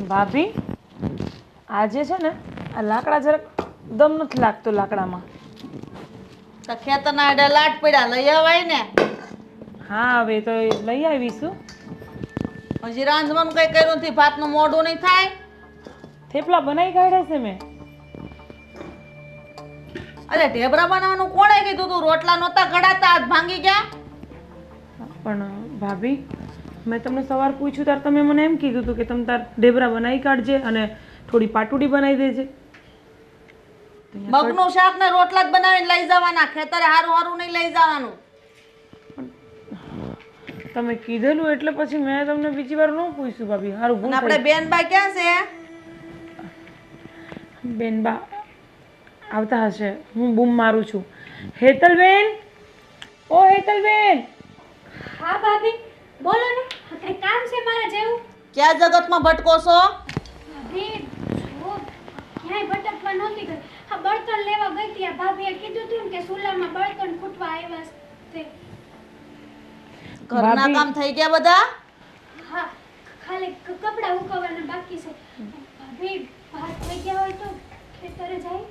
ભાભી આજે છે ને આ લાકડા જરાક દમ નથી લાગતો લાકડામાં. તો ખેતરના આડે લાટ પડ્યા લઈ આવાય ને. હા હવે તો એ લઈ આવીશું. હજી રાંધવાનું કઈ કર્યું નથી, ભાતનું મોઢું નહીં થાય. થેપલા બનાવી કાઢ્યા છે મેં. અરે ઢેબરા બનાવવાનું કોણે કીધું તું? રોટલા નહોતા ઘડાતા, હાથ ભાંગી ગયા. પણ ભાભી મેં તમને સવાર પૂછ્યું ત્યારે તમે મને એમ કીધું હતું કે તમે તાર ઢેબરા બનાવી કાઢજે અને થોડી પાટુડી બનાવી દેજે. મગનું શાક ને રોટલા જ બનાવીને લઈ જવાના, ખેતરે હારું હારું નહીં લઈ જવાનું. તમે કીધેલું એટલે પછી મેં તમને બીજી વાર ન પૂછ્યું ભાભી. હારું ભૂલ આપણે બેનબા ક્યાં છે? બેનબા આવતા હશે, હું બૂમ મારું છું. હેતલબેન, ઓ હેતલબેન. હા ભાભી બોલો ને, કઈ કામ છે મારા જેવું? ક્યાં જગતમાં ભટકો છો? ભાભી જો ક્યાંય ભટકવા નહોતી ગઈ. હા બળતણ લેવા ગઈ હતી. આ ભાભીએ કીધું હતું ને કે સુલામાં બળતણ ખૂટવા આવ્યા છે. ઘરના કામ થઈ ગયા બધા? હા ખાલી કપડાં ઉકવવાના બાકી છે. ભાભી ભાત થઈ ગયા હોય તો ખેતરે જાય?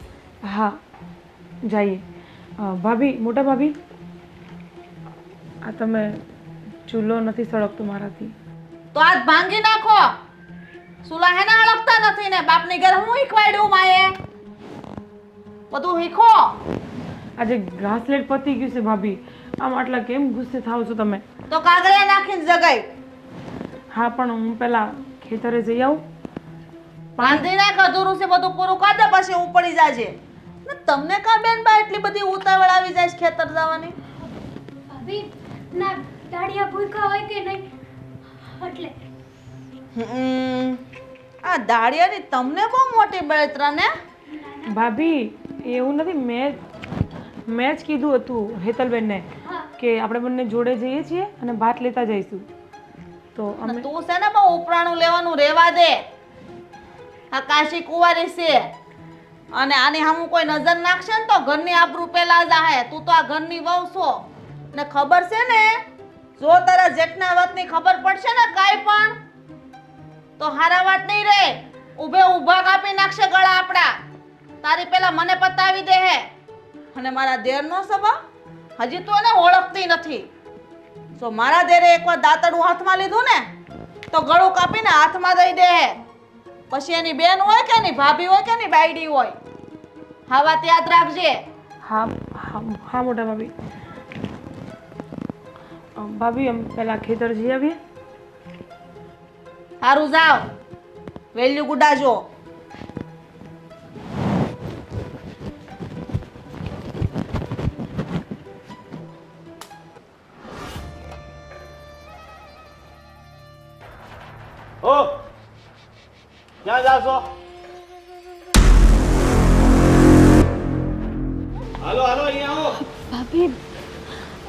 હા જઈએ. ભાભી, મોટા ભાભી, આ તમે ચૂલો નથી સળગતો મારાથી. તો આજ ભાંગી નાખો. સુલા હેને અળગતા નથી ને બાપની ઘર હું શીખવાડ્યું માએ? બધું શીખો. આજે ઘાસલેટ પતી ગયું છે ભાભી. આમ આટલા કેમ ગુસ્સે થાવ છો તમે? તો કાગળિયા નાખીને જગાઈ. હા પણ હું પેલા ખેતરે જઈ આવું. બાંધી નાખ, અધૂરું છે બધું પૂરું કર દે પછી હું પડી જાજે. ને તમને કા બેન બા એટલી બધી ઉતાવળ આવી જાય છે ખેતર જવાની? ભાભી ના દાડિયા ભૂખ્યા હોય કે નહીં એટલે. આ દાડિયાની તમને બહુ મોટી બળતરા ને. ભાભી એવું નથી, મેં જ કીધું હતું હેતલબેનને કે આપણે બંને જોડે જઈએ છીએ અને ભાત લેતા જઈશું. તો અમે તું છે ને બહુ ઉપરાણું લેવાનું રેવા દે. આ કાશી કુંવારી છે અને આની સામું કોઈ નજર નાખશે ને તો ઘરની આબરૂ પેલા જાહે. તું તો આ ઘરની વહુ છો ને ખબર છે ને, જો તારા જેઠના વાતની ખબર પડશે ને કાઈ પણ તો હારા વાત નહીં રે. ઊભે ઊભા કાપી નાખશે ગળા આપડા. તારી પેલા મને પતાવી દે હે. અને મારા દેરનો સ્વભાવ હજી તું એને ઓળખતી નથી. જો મારા દેરે એકવાર દાંતડું હાથમાં લીધું ને તો ગળું કાપીને હાથમાં દઈ દે હે. પછી એની બેન હોય કે એની ભાભી હોય કે એની બાયડી હોય, હા વાત યાદ રાખજે. હા હા હા મોટા ભાભી. ભાભી અમે પેલા ખેતર જઈ આવીએ. સારું જાવ, વેલ્યુ ગુડાજો. ઓ ક્યાં જાવ છો? હાલો હાલો અહીંયા આવો. ભાભી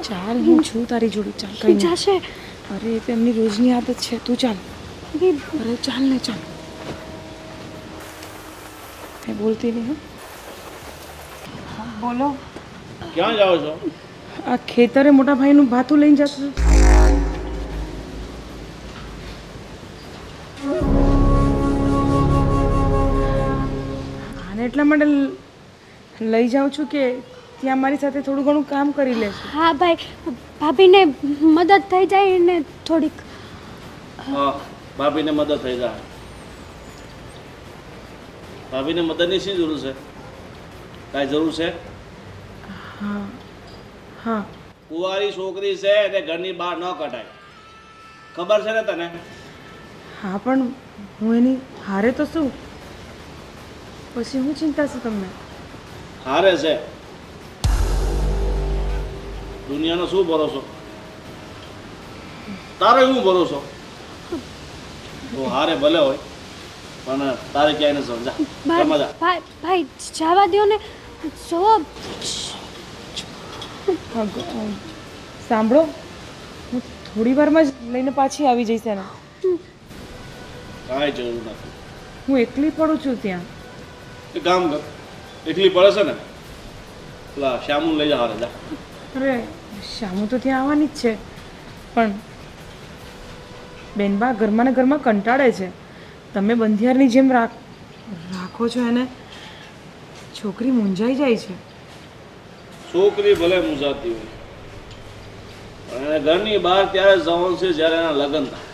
ચાલ, હું છું તારી જોડે. ચાલ કઈ નહીં. જશે અરે એ તો એમની રોજની આદત છે. તું ચાલ. અરે ચાલ ને ચાલ. કઈ બોલતી નહીં. હા બોલો. ક્યાં જાવ છો? આ ખેતરે મોટા ભાઈનું ભાતું લઈને જતું. આને એટલા માટે લઈ જાઉં છું કે ત્યાં મારી સાથે થોડું ઘણું કામ કરી લેશે. હા ભાઈ, ભાભીને મદદ થઈ જાય ને થોડીક. હા ભાભીને મદદ થઈ જાય. ભાભીને મદદની શી જરૂર છે? કાંઈ જરૂર છે? હા હા. કુંવારી છોકરી છે એટલે ઘરની બહાર ન કઢાય, ખબર છે ને તને? હા પણ હું એની હારે તો શું? પછી શું ચિંતા છે તમને? હારે છે. દુનિયાનો શું ભરોસો? તારો શું ભરોસો? તો હારે ભલે હોય પણ તારે ક્યાંય ન સમજા. સમજા ભાઈ જવા દો ને. જો સાંભળો, હું થોડી વારમાં જ લઈને પાછી આવી જઈશ એને. કાંઈ જરૂર નથી. હું એકલી પડું છું ત્યાં. એ કામ કર, એકલી પડે છે ને પેલા શ્યામું લઈ જા હારે જા. અરે શ્યામુ તો ત્યાં આવવાની જ છે પણ બેનબા ઘરમાં ને ઘરમાં કંટાળે છે. તમે બંધિયારની જેમ રાખો છો એને, છોકરી મૂંઝાઈ જાય છે. છોકરી ભલે મૂંઝાતી હોય પણ એને ઘરની બહાર ત્યારે જવાનું છે જ્યારે એના લગ્ન થાય.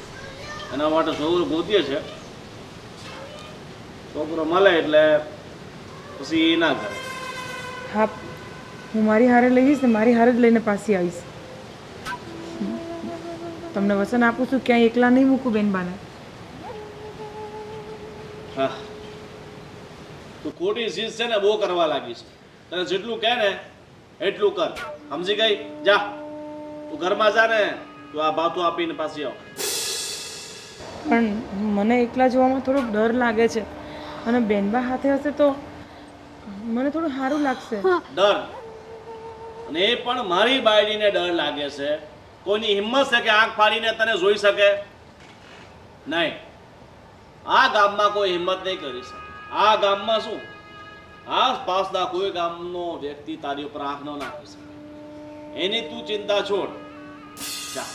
એના માટે છોકરો ગોતીએ છે. છોકરો મળે એટલે પછી એ ના કરે. હા, હું મારી હારે લઈ જઈશ ને મારી હારે જ લઈને પાછી આવીશ. તમને વચન આપું છું, ક્યાંય એકલા નહીં મૂકું બેનબાને. હા, તું ખોટી ચીજ છે ને બહુ કરવા લાગી છે. તને જેટલું કહે ને એટલું કર. સમજી ગઈ? જા તું ઘરમાં જા ને, તું આ ભાતું આપીને પાછી આવ. પણ મને એકલા જોવામાં થોડોક ડર લાગે છે, અને બેનબા હાથે હશે તો મને થોડું સારું લાગશે. ડર? અને એ પણ મારી બાયડીને ડર લાગે છે? કોઈની હિંમત છે કે આંખ ફાડીને તને જોઈ શકે? નહીં, આ ગામમાં કોઈ હિંમત નહીં કરી શકે. આ ગામમાં શું, આસપાસના કોઈ ગામનો વ્યક્તિ તારી ઉપર આંખ ન નાખી શકે. એની તું ચિંતા છોડ. જા,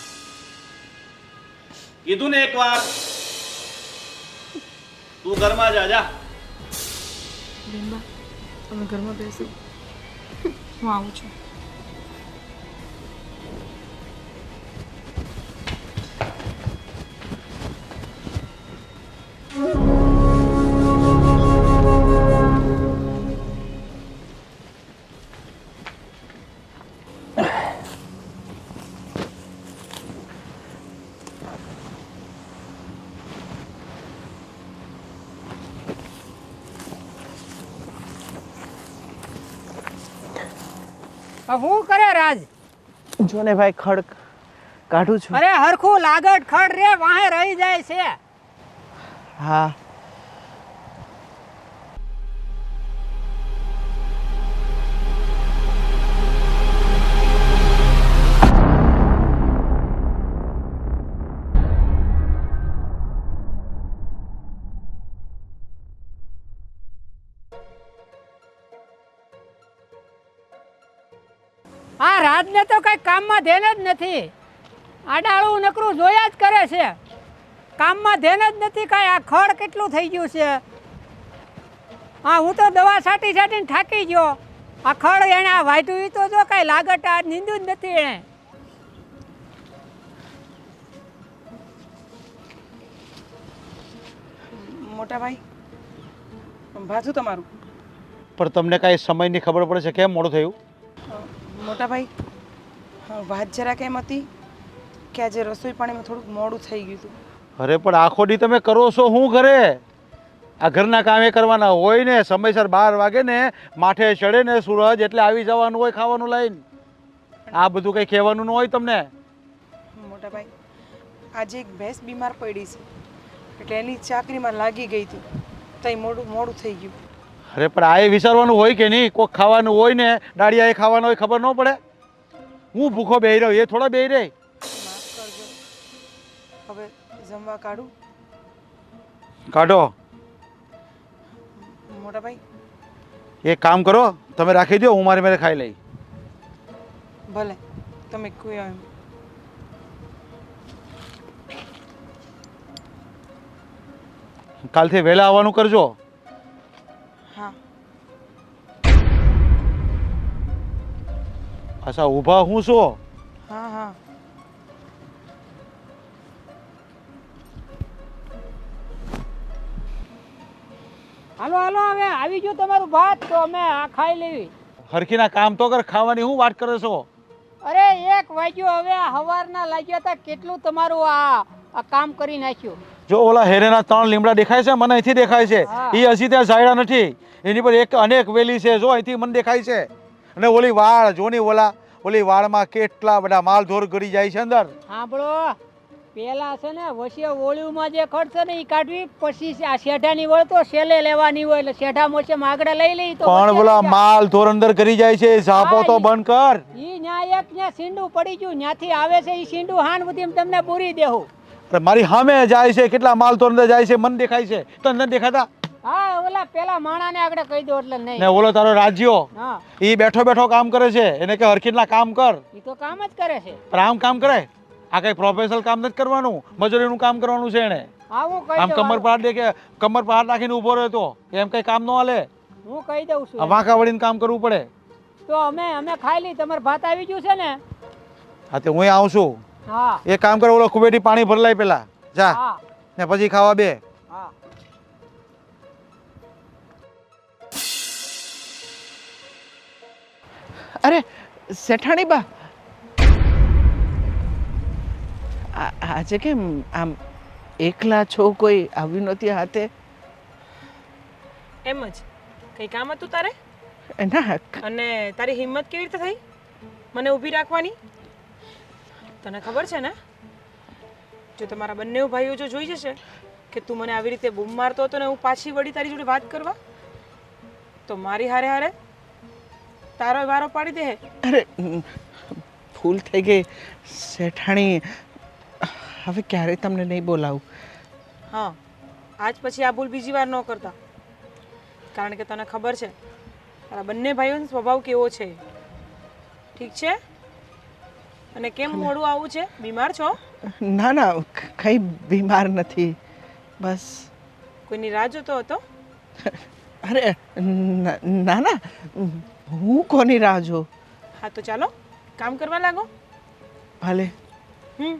કીધું ને એકવાર, તું ઘરમાં જા. જા બેનબા, તમે ઘરમાં બેસો, હું આવું છું. શું કરે રાજ? જો ને ભાઈ, ખડ કાઢું છું. અરે હરખું લાગટ ખડ રે વાહે રહી જાય છે. હા, આ રાજને તો કઈ કામમાં ધ્યાન જ નથી. આડાળું નકરું જોયા જ કરે છે, કામમાં ધ્યાન જ નથી કાંઈ. આ ખડ કેટલું થઈ ગયું છે. હા, હું તો દવા છાંટી છાંટીને થાકી ગયો. આ ખડ એણે આ વાઢ્યું તો જો કાંઈ લાગટ આ નીંદું જ નથી એણે. મોટા ભાઈ, ભાથું તમારું. પણ તમને કાંઈ સમયની ખબર પડે છે કેમ મોડું થયું? મોટા ભાઈ, વાત જરાક એમ હતી કે આજે રસોઈ પાણીમાં થોડુંક મોડું થઈ ગયું હતું. અરે પણ આખો દી તમે કરો છો શું ઘરે? આ ઘરના કામે કરવાના હોય ને, સમયસર 12 વાગે ને માથે ચડે ને સૂરજ એટલે આવી જવાનું હોય ખાવાનું લઈને. આ બધું કંઈ કહેવાનું ન હોય તમને. મોટા ભાઈ, આજે એક ભેંસ બીમાર પડી છે, એટલે એની ચાકરીમાં લાગી ગઈ હતી, તઈ મોડું થઈ ગયું. અરે પણ આ એ વિચારવાનું હોય કે નહીં? કોઈક ખાવાનું હોય ને, દાળિયા એ ખાવાનું હોય, ખબર ન પડે? હું ભૂખો બેહી રહ્યો, એ થોડા બેહી રહે. માફ કરજો, હવે જમવા કાઢું. કાઢો. મોટા ભાઈ, એક કામ કરો, તમે રાખી દો, હું મારી મેરે ખાઈ લઈ. ભલે તમે કોઈ એમ. કાલથી વહેલા આવવાનું કરજો. હા. અચ્છા, ઊભા હું છો? હા હા. હાલો હાલો, હવે આવી ગયું તમારું ભાત, તો અમે આ ખાઈ લેવી. હરખીના કામ તો કર, ખાવાની હું વાત કરે છો? અરે 1 વાગ્યો, હવે હવારના લાગ્યા હતા. કેટલું તમારું આ કામ કરી નાખ્યું. જો ઓલા હેરેના 3 લીમડા દેખાય છે, મને અહીંથી દેખાય છે. હા. એ હજી ત્યાં સાયડા નથી, એની પર એક અનેક વેલી છે, જો અહીંથી મને દેખાય છે. અને ઓલી વાળ જોની, ઓલી વાળમાં કેટલા બધા માલ ઢોર ગળી જાય છે અંદર. સાંભળો, પેલા છે ને વચ્ચે ઓળીમાં જે ખર્ચ ને એ કાઢવી, પછી આ શેઢાની વળ તો સેલે લેવાની હોય, એટલે શેઢા મોસે આગળ લઈ લઈ તો પણ ઓલા માલ ઢોર અંદર ગળી જાય છે, ઝાપો તો બંધ કર. ઈ ન્યા એક ન્યા સીંડું પડી ગયું, ન્યાથી આવે છે ઈ સીંડું હાન બધી તમને પૂરી દેવું. અરે મારી સામે જાય છે, કેટલા માલ ઢોર અંદર જાય છે, મને દેખાય છે, તો અંદર દેખાતા. હા, ઓલા પેલા માણાને આગળ કહી દો એટલે નહીં. ને ઓલો તારો રાજ્યો, હા, એ બેઠો બેઠો કામ કરે છે, એને કે હરખીના કામ કર. ઈ તો કામ જ કરે છે. પણ આમ કામ કરે? આ કઈ પ્રોફેશનલ કામ નથી કરવાનું, મજૂરીનું કામ કરવાનું છે એને. હા હું કહી આમ દઉં કમર પર હાથ દે કે કમર પર હાથ નાખીને ઊભો રહ્યો તો એમ કઈ કામ ન હાલે. હું કહી દઉં છું આ વાંકા વળીને કામ કરવું પડે. તો અમે ખાઈ લી તમારે ભાત આવી ગયું છે ને હા તે હું આવું છું. હા એક કામ કરો, ઓલો કુબેટી પાણી ભરલાય પેલા જા હા ને પછી ખાવા બે. હા અરે શેઠાણી બા, આજે કેમ આમ એકલા છો? કોઈ આવ્યું નથી હાથે? એમ જ કંઈ કામ હતું તારે? ના અને તારી હિંમત કેવી રીતે થઈ મને ઊભી રાખવાની? તને ખબર છે ને, જો તમારા બંને ભાઈઓ જો જોઈ જશે કે તું મને આવી રીતે બૂમ મારતો હતો ને હું પાછી વળી તારી જોડે વાત કરવા, તો મારી હારે હારે તારો વારો પાડી દે. અરે ભૂલ થઈ ગઈ શેઠાણી, હવે ક્યારે તમને નહીં બોલાવું. હા, આજ પછી આ ભૂલ બીજી વાર ન કરતા, કારણ કે તને ખબર છે તારા બંને ભાઈઓનો સ્વભાવ કેવો છે. ઠીક છે? અને કેમ મોડું આવું છે? બીમાર છો? ના ના, કંઈ બીમાર નથી, બસ. કોઈની રાહ જોતો હતો? અરે ના ના, હું કોની રાહ જોઉં? હા તો ચાલો કામ કરવા લાગો. ભલે. હમ.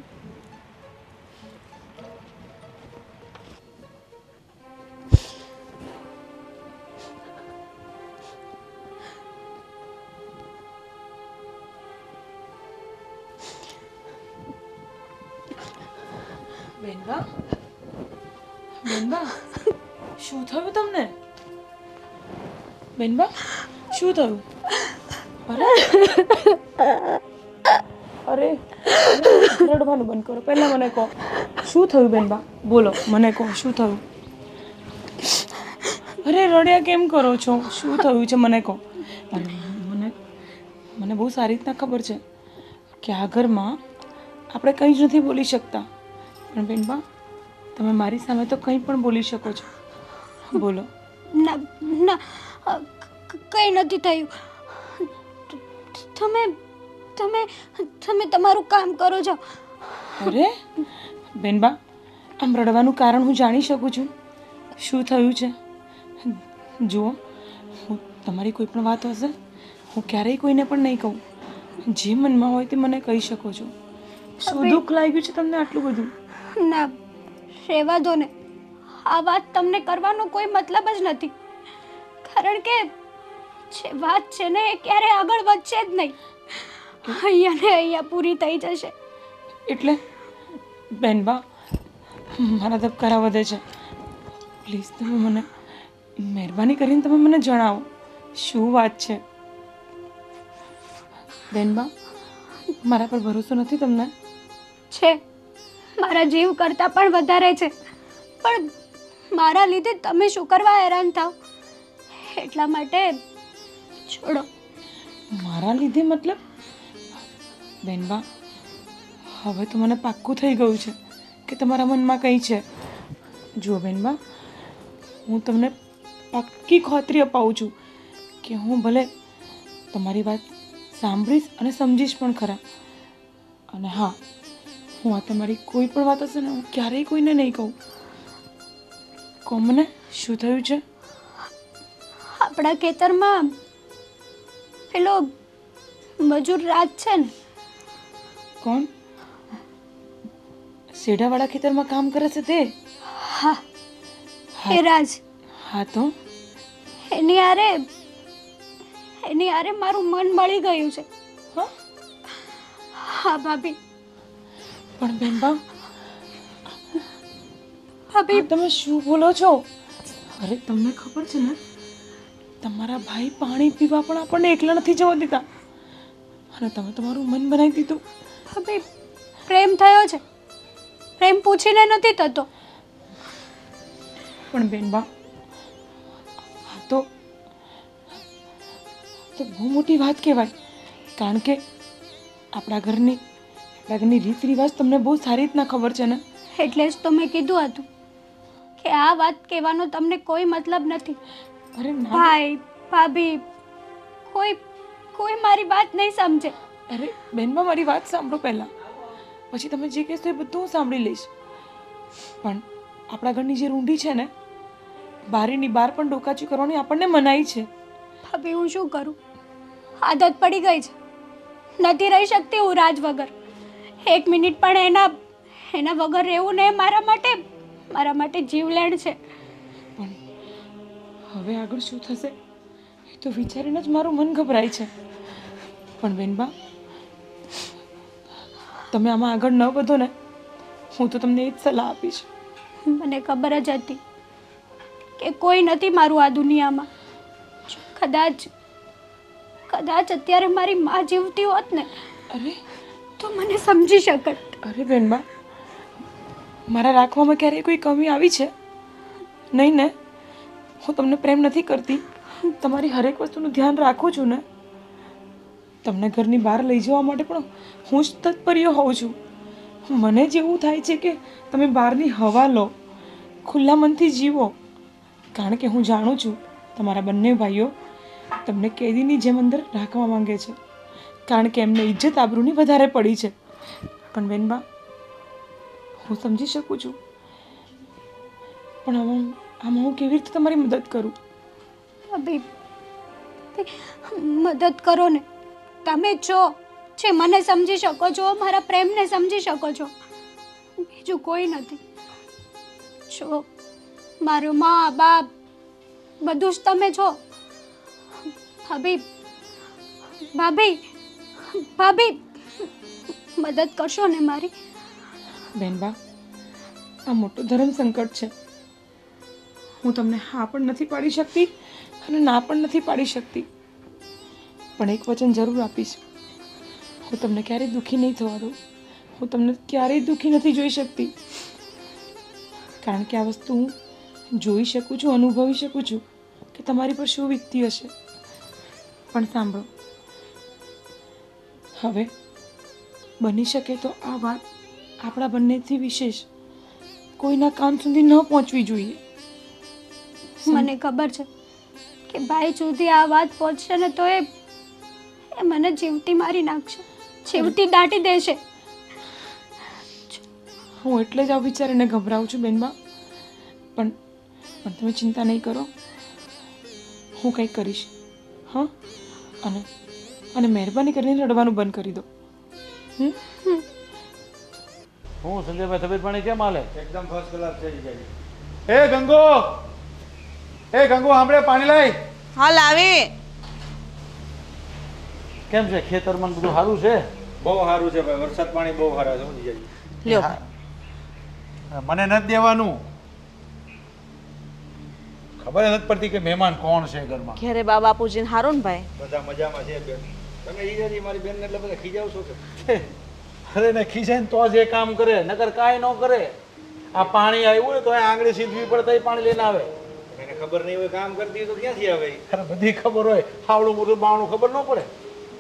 બેનબા, બેનબા, શું થયું તમને? બેનબા, શું થયું? અરે અરે રડવાનું બંધ કરો, પહેલા મને કહો શું થયું? બેનબા બોલો, મને કહો શું થયું? અરે રડ્યા કેમ કરો છો? શું થયું છે મને કહો. અરે મને બહુ સારી રીતના ખબર છે કે આ ઘરમાં આપણે કંઈ જ નથી બોલી શકતા, પણ બેનબા તમે મારી સામે તો કંઈ પણ બોલી શકો છો. બોલો. ના ના, કંઈ નથી થયું. તમે તમે તમે તમારું કામ કરો છો. અરે બેનબા, આમ રડવાનું કારણ હું જાણી શકું છું? શું થયું છે? જુઓ, હું તમારી કોઈ પણ વાત હશે હું ક્યારેય કોઈને પણ નહીં કહું. જે મનમાં હોય તે મને કહી શકો છો. શું દુઃખ લાગ્યું છે તમને આટલું બધું? ના, રહેવા દો ને. આ વાત તમને કરવાનો કોઈ મતલબ જ નથી, કારણ કે જે વાત છે ને એ ક્યારે આગળ વધશે જ નહીં. અહીંયા ને અહીંયા પૂરી થઈ જશે. એટલે બેનબા, મારા ધબકારા વધે છે. પ્લીઝ તમે મને મહેરબાની કરીને તમે મને જણાવો શું વાત છે. બેનબા, મારા પર ભરોસો નથી તમને? છે, મારા જીવ કરતાં પણ વધારે છે, પણ મારા લીધે તમે શું કરવા હેરાન થાવ એટલા માટે છોડો. મારા લીધે મતલબ? બેનબા, હવે તો મને પાક્કું થઈ ગયું છે કે તમારા મનમાં કંઈ છે. જુઓ બેનબા, હું તમને પાક્કી ખાતરી અપાવું છું કે હું ભલે તમારી વાત સાંભળીશ અને સમજીશ પણ ખરા. અને હા, હું આ તમારી કોઈ પણ વાત હશે ને હું ક્યારેય કોઈને નહીં કહું. કહો મને શું થયું છે? આપણા ખેતરમાં પેલો મજૂર રાજ છે ને, કોણ? શેઢાવાળા ખેતરમાં કામ કરે છે તે? હા એ રાજ. હા તો એની હારે મારું મન મળી ગયું છે. હા હા ભાભી. પણ બેનબા, ભાભી તમે શું બોલો છો? અરે તમને ખબર છે ને, તમારા ભાઈ પાણી પીવા પણ આપણને એકલા નથી જવા દેતા, અને તમે તમારું મન બનાવી દીધું. ભાભી, પ્રેમ થયો છે, પ્રેમ પૂછીને નથી થતો. પણ બેનબા, આ તો બહુ મોટી વાત કહેવાય, કારણ કે આપણા ઘરની રીત રિવાજ તમને બહુ સારી રીતના ખબર છે ને. એટલે જ તો મેં કીધું હતું કે આ વાત કહેવાનો તમને કોઈ મતલબ નથી. અરે ના ભાઈ ભાભી કોઈ મારી વાત નહીં સમજે. અરે બેનબા, મારી વાત સાંભળો પહેલાં, પછી તમે જે કહેશો એ બધું હું સાંભળી લઈશ. પણ આપણા ઘરની જે રૂંઢી છે ને, બારીની બહાર પણ ડોકાચી કરવાની આપણને મનાઈ છે. ભાભી હું શું કરું? આદત પડી ગઈ છે. નથી રહી શકતી હું રાજ વગર. એક મિનિટ પણ એના વગર રહેવું ને મારા માટે જીવલેણ છે. પણ હવે આગળ શું થશે એ તો વિચારીને જ મારું મન ગભરાય છે. પણ બેનબા, તમે આમાં આગળ ન વધો ને, હું તો તમને એ જ સલાહ આપીશ. મને ખબર જ હતી કે કોઈ નથી મારું આ દુનિયામાં. જો કદાચ અત્યારે મારી માં જીવતી હોત ને અરે તો મને સમજી શકત. અરે બેનબા, મારા રાખવામાં ક્યારેય કોઈ કમી આવી છે? નહીં ને? હું તમને પ્રેમ નથી કરતી, તમારી હરેક વસ્તુનું ધ્યાન રાખું છું ને. તમને ઘરની બહાર લઈ જવા માટે પણ હું જ તત્પર્ય હોઉં છું. મને જ એવું થાય છે કે તમે બહારની હવા લો, ખુલ્લા મનથી જીવો. કારણ કે હું જાણું છું તમારા બંને ભાઈઓ તમને કેદીની જેમ અંદર રાખવા માંગે છે, કારણ કે એમને ઇજ્જત આબરૂની વધારે પડી છે. પણ બેનબા, હું સમજી શકું છું, પણ આમાં હું કેવી રીતે તમારી મદદ કરું? ભાભી, મદદ કરો ને. તમે છો જે મને સમજી શકો છો, મારા પ્રેમને સમજી શકો છો. બીજું કોઈ નથી. છો મારું મા બાપ બધું જ તમે છો. ભાભી મદદ કરશો ને મારી? બેનબા, આ મોટું ધર્મ સંકટ છે. હું તમને હા પણ નથી પાડી શકતી અને ના પણ નથી પાડી શકતી. પણ એક વચન જરૂર આપીશ, હું તમને ક્યારેય દુઃખી નહીં થવા દઉં. હું તમને ક્યારેય દુઃખી નથી જોઈ શકતી, કારણ કે આ વસ્તુ હું જોઈ શકું છું, અનુભવી શકું છું કે તમારી પર શું વીતતી હશે. પણ સાંભળો, હવે બની શકે તો આ વાત આપણા બંનેથી વિશેષ કોઈના કાન સુધી ન પહોંચવી જોઈએ. મને ખબર છે કે ભાઈ સુધી આ વાત પહોંચશે ને તો એ મને જીવતી મારી નાખશે, જીવતી દાટી દેશે. હું એટલે જ આ વિચારીને ગભરાઉં છું બેનબા. પણ તમે ચિંતા નહીં કરો, હું કંઈક કરીશ. હા, અને મહેરબાની કરીને રડવાનું બંધ કરી દો. હું સંજયભાઈ, તબિયત પાણી કેમ હાલે? એકદમ ફર્સ્ટ ક્લાસ છે જીજાજી. એ ગંગો, સાંભળે, પાણી લાય. હાલ આવી. કેમ છે ખેતરમાં બધું સારું છે? બહુ સારું છે ભાઈ, વરસાદ પાણી બહુ સારા છે જીજાજી. લ્યો. મને નથી દેવાનું. ખબર નથી પડતી કે મહેમાન કોણ છે ઘરમાં. ઘેરે બા બાપુજીને હારું ને ભાઈ? બધા મજામાં છે બેન. તમે જીજાજી મારી બેનને એટલે બધા ખીજાવ છો કે? અરે ને ખીસે ને તો જ એ કામ કરે, નકર કાંઈ ન કરે. આ પાણી આવ્યું ને તો આંગળી સીધવી પડે તો પાણી લઈને આવે. એને ખબર નહીં હોય કામ કરતી હોય તો ક્યાંથી આવે? અરે બધી ખબર હોય, હાવડું મોટું બાવણું ખબર ન પડે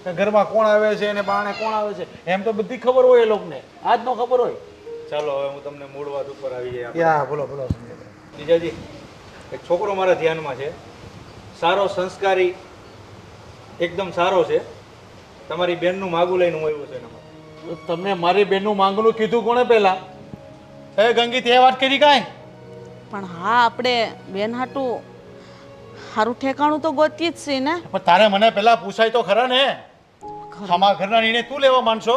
કે ઘરમાં કોણ આવે છે અને બાણે કોણ આવે છે, એમ તો બધી ખબર હોય એ લોકોને, આજ નો ખબર હોય. ચાલો હવે હું તમને મૂળ વાત ઉપર આવી જાય. યા બોલો બોલો સંજયભાઈ. જીજાજી, એક છોકરો મારા ધ્યાનમાં છે, સારો, સંસ્કારી, એકદમ સારો છે. તમારી બેનનું માગું લઈને હું આવ્યો છે એના માટે. તમને મારી બેનનું માંગણું કીધું કોણે પહેલા? એ ગંગી, તે વાત કરી કાંઈ? પણ હા, આપણે બેન હાટું સારું ઠેકાણું તો ગોતીએ જ છે ને. પણ તારે મને પહેલા પૂછાય તો ખરા ને. અમારા ઘરના નિર્ણય તું લેવા માંડશો?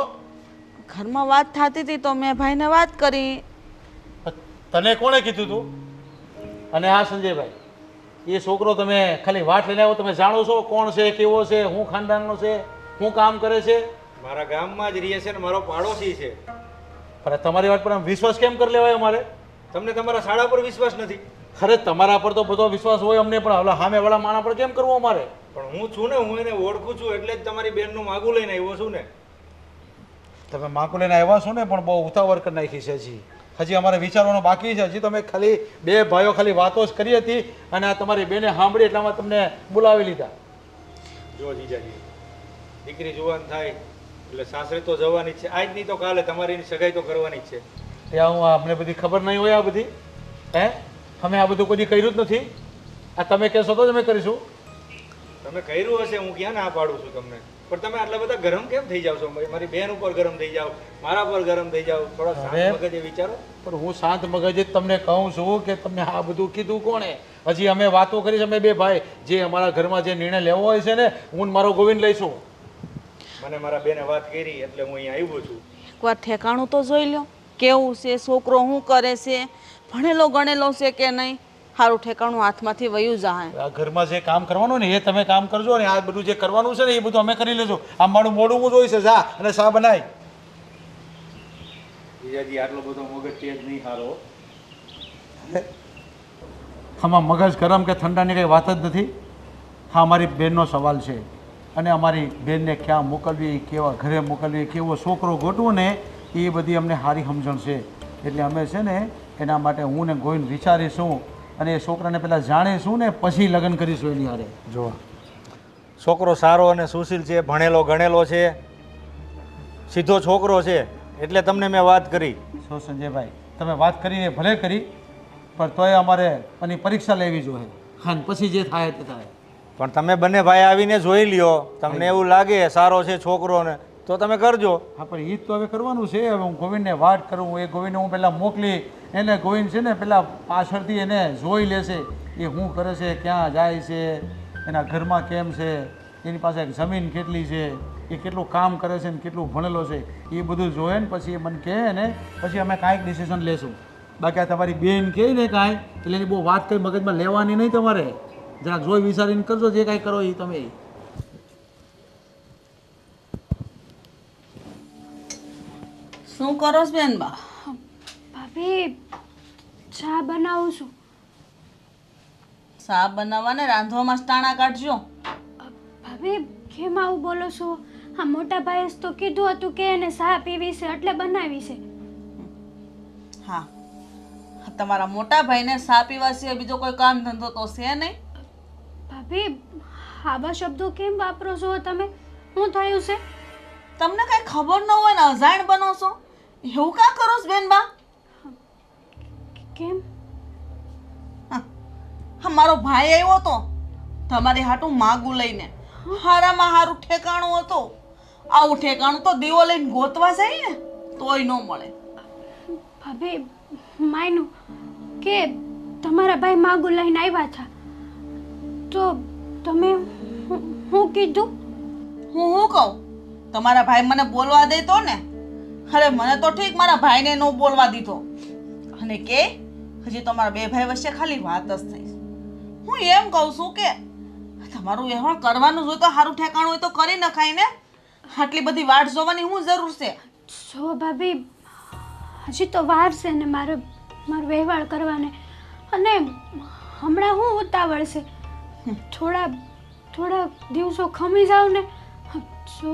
ઘરમાં વાત થતી હતી તો મેં ભાઈને વાત કરી. તને કોણે કીધું તું? અને હા સંજયભાઈ, એ છોકરો તમે ખાલી વાત લઈને આવ્યો, તમે જાણો છો કોણ છે, કેવો છે, હું ખાનદાનનો છે, હું કામ કરે છે? મારા ગામમાં જ રહે છે ને મારો પાડોશી છે. પણ તમારી વાત પર આમ વિશ્વાસ કેમ કરી લેવાય અમારે? તમને તમારા શાળા પર વિશ્વાસ નથી? ખરે તમારા પર તો બધો વિશ્વાસ હોય અમને, પણ હવે સામેવાળા માણા પર કેમ કરવું અમારે? પણ હું છું ને, હું એને ઓળખું છું એટલે જ તમારી બેનનું માગું લઈને આવ્યો છું ને. તમે માકુ લઈને આવ્યા છો ને, પણ બહુ ઉતાવળ કરી નાખી છે. હજી અમારે વિચારવાનું બાકી છે. હજી તમે ખાલી બે ભાઈઓ ખાલી વાતો જ કરી હતી અને આ તમારી બેને સાંભળી એટલામાં તમને બોલાવી લીધા. જો જીજાજી, દીકરી જુવાન થાય એટલે સાસરે તો જવાની જ છે. આજ નહીં તો કાલે તમારી સગાઈ તો કરવાની જ છે. ત્યાં હું અમને બધી ખબર નહીં હોય? આ બધી અમે આ બધું કોઈ કર્યું જ નથી. આ તમે કહેશો તો જ અમે કરીશું. તમે કર્યું હશે, હું ક્યાં ના પાડું છું તમને. પણ તમે આટલા બધા ગરમ કેમ થઈ જાવ છો? મારી બેન ઉપર ગરમ થઈ જાવ, મારા પર ગરમ થઈ જાવ. થોડા શાંત મગજે વિચારો. પણ હું શાંત મગજે જ તમને કહું છું કે તમને આ બધું કીધું કોણે? હજી અમે વાતો કરી છે, અમે બે ભાઈ જે અમારા ઘરમાં જે નિર્ણય લેવો હોય છે ને, હું ને મારો ગોવિંદ લઈશું. મને મારા બેને વાત કરી એટલે હું અહીંયા આવ્યો છું. એકવાર ઠેકાણું તો જોઈ લો, કેવું છે, છોકરો શું કરે છે, ભણેલો ગણેલો છે કે નહીં. સારું ઠેકાણું હાથમાંથી વયું જાય. આ ઘરમાં જે કામ કરવાનું ને એ તમે કામ કરજો, અને આ બધું જે કરવાનું છે ને એ બધું અમે કરી લેજો. આ મારું મોડું હું જોઈશે, જા અને શા બનાય. જીજાજી આટલો બધો મગજ તેજ નહીં સારો. આમાં મગજ ગરમ કે ઠંડાની કંઈ વાત જ નથી. હા, અમારી બેનનો સવાલ છે, અને અમારી બેનને ક્યાં મોકલવી, કેવા ઘરે મોકલવી, કેવો છોકરો ગોતવો ને એ બધી અમને સારી સમજણ છે. એટલે અમે છે ને એના માટે હું ને ગોવિંદ વિચારીશું, અને એ છોકરાને પહેલાં જાણીશું ને પછી લગ્ન કરીશું એની હારે. જો છોકરો સારો અને સુશીલ છે, ભણેલો ગણેલો છે, સીધો છોકરો છે, એટલે તમને મેં વાત કરી. શું સંજયભાઈ, તમે વાત કરીને ભલે કરી, પણ તોય અમારે એની પરીક્ષા લેવી જોઈએ. હા, પછી જે થાય તે થાય. પણ તમે બંને ભાઈ આવીને જોઈ લ્યો, તમને એવું લાગે સારો છે છોકરો ને તો તમે કરજો. હા, પણ એ જ તો હવે કરવાનું છે. હવે હું ગોવિંદને વાત કરું, એ ગોવિંદને હું પહેલાં મોકલી, એને ગોવિંદ છે ને પહેલાં પાછળથી એને જોઈ લેશે એ શું કરે છે, ક્યાં જાય છે, એના ઘરમાં કેમ છે, એની પાસે જમીન કેટલી છે, એ કેટલું કામ કરે છે ને કેટલું ભણેલો છે, એ બધું જોઈએ ને પછી એ મને કહે ને પછી અમે કાંઈક ડિસિઝન લેશું. બાકી આ તમારી બેન કહે ને કાંઈ એટલે એની બહુ વાત કંઈ મગજમાં લેવાની નહીં. તમારે જરાક જોઈ વિચારીને કરજો, જે કાંઈ કરો એ તમે. શું કરો છો બેન બા? ભાભી ચા બનાવું છું. શા બનાવવાને રાંધવામાં ટાણા કાઢજો. ભાભી કેમ આવું બોલો છો? હા, મોટા ભાઈએ તો કીધું હતું કે એને ચા પીવી છે એટલે બનાવી છે. હા, તમારા મોટા ભાઈને શા પીવા સિવાય બીજો કોઈ કામ ધંધો તો છે નહીં. ભાભી આવા શબ્દો કેમ વાપરો છો તમે? શું થયું છે? તમને કઈ ખબર ન હોય ને અજાણ બનો છો, એવું કાં કરો છો બેન બા? કેમ? હા, મારો ભાઈ આવ્યો તો તમારી હાટું માગું લઈને. હારામાં હારું ઠેકાણું હતું. આવું ઠેકાણું તો દીવો લઈને ગોતવા જાય ને તોય ન મળે. ભાભી માયનું કે તમારા ભાઈ માગું લઈને આવ્યા હતા તો તમે હું કીધું? હું કહું? તમારા ભાઈ મને બોલવા દે તો ને. અરે મને તો ઠીક, મારા ભાઈને ન બોલવા દીધો. અને કે હજી તમારા બે ભાઈ વચ્ચે ખાલી વાત જ થઈ. હું એમ કહું છું કે તમારું વ્યવહાર કરવાનું જ હોય તો સારું ઠેકાણું હોય તો કરી નખાય ને. આટલી બધી વાટ જોવાની શું જરૂર છે? જો ભાભી હજી તો વાર છે ને મારો વ્યવહાર કરવાને, અને હમણાં હું ઉતાવળ છે. થોડા દિવસો ખમી જાવ ને. જો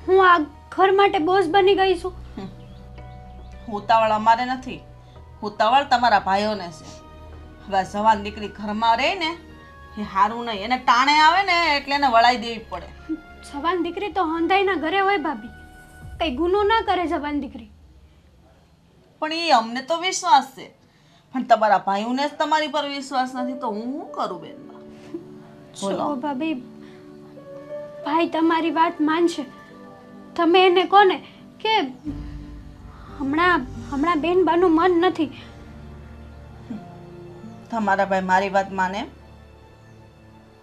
હું આ ઘર માટે બોઝ બની ગઈ છું. ઉતાવળ અમારે નથી, ઉતાવળ તમારા ભાઈઓને છે. હવે જવાન દીકરી ઘરમાં રહે ને એ સારું નહીં. એને ટાણે આવે ને એટલે એને વળાઈ દેવી પડે. જવાન દીકરી તો હંધાઈના ઘરે હોય ભાભી, કઈ ગુનો ના કરે જવાન દીકરી. પણ એ અમને તો વિશ્વાસ છે, પણ તમારા ભાઈઓને જ તમારી પર વિશ્વાસ નથી તો હું શું કરું બેન? બોલો ભાભી, ભાઈ તમારી વાત માનશે. તમે એને કોને કે હમણાં બેન બાનું મન નથી. તમારા ભાઈ મારી વાત માને?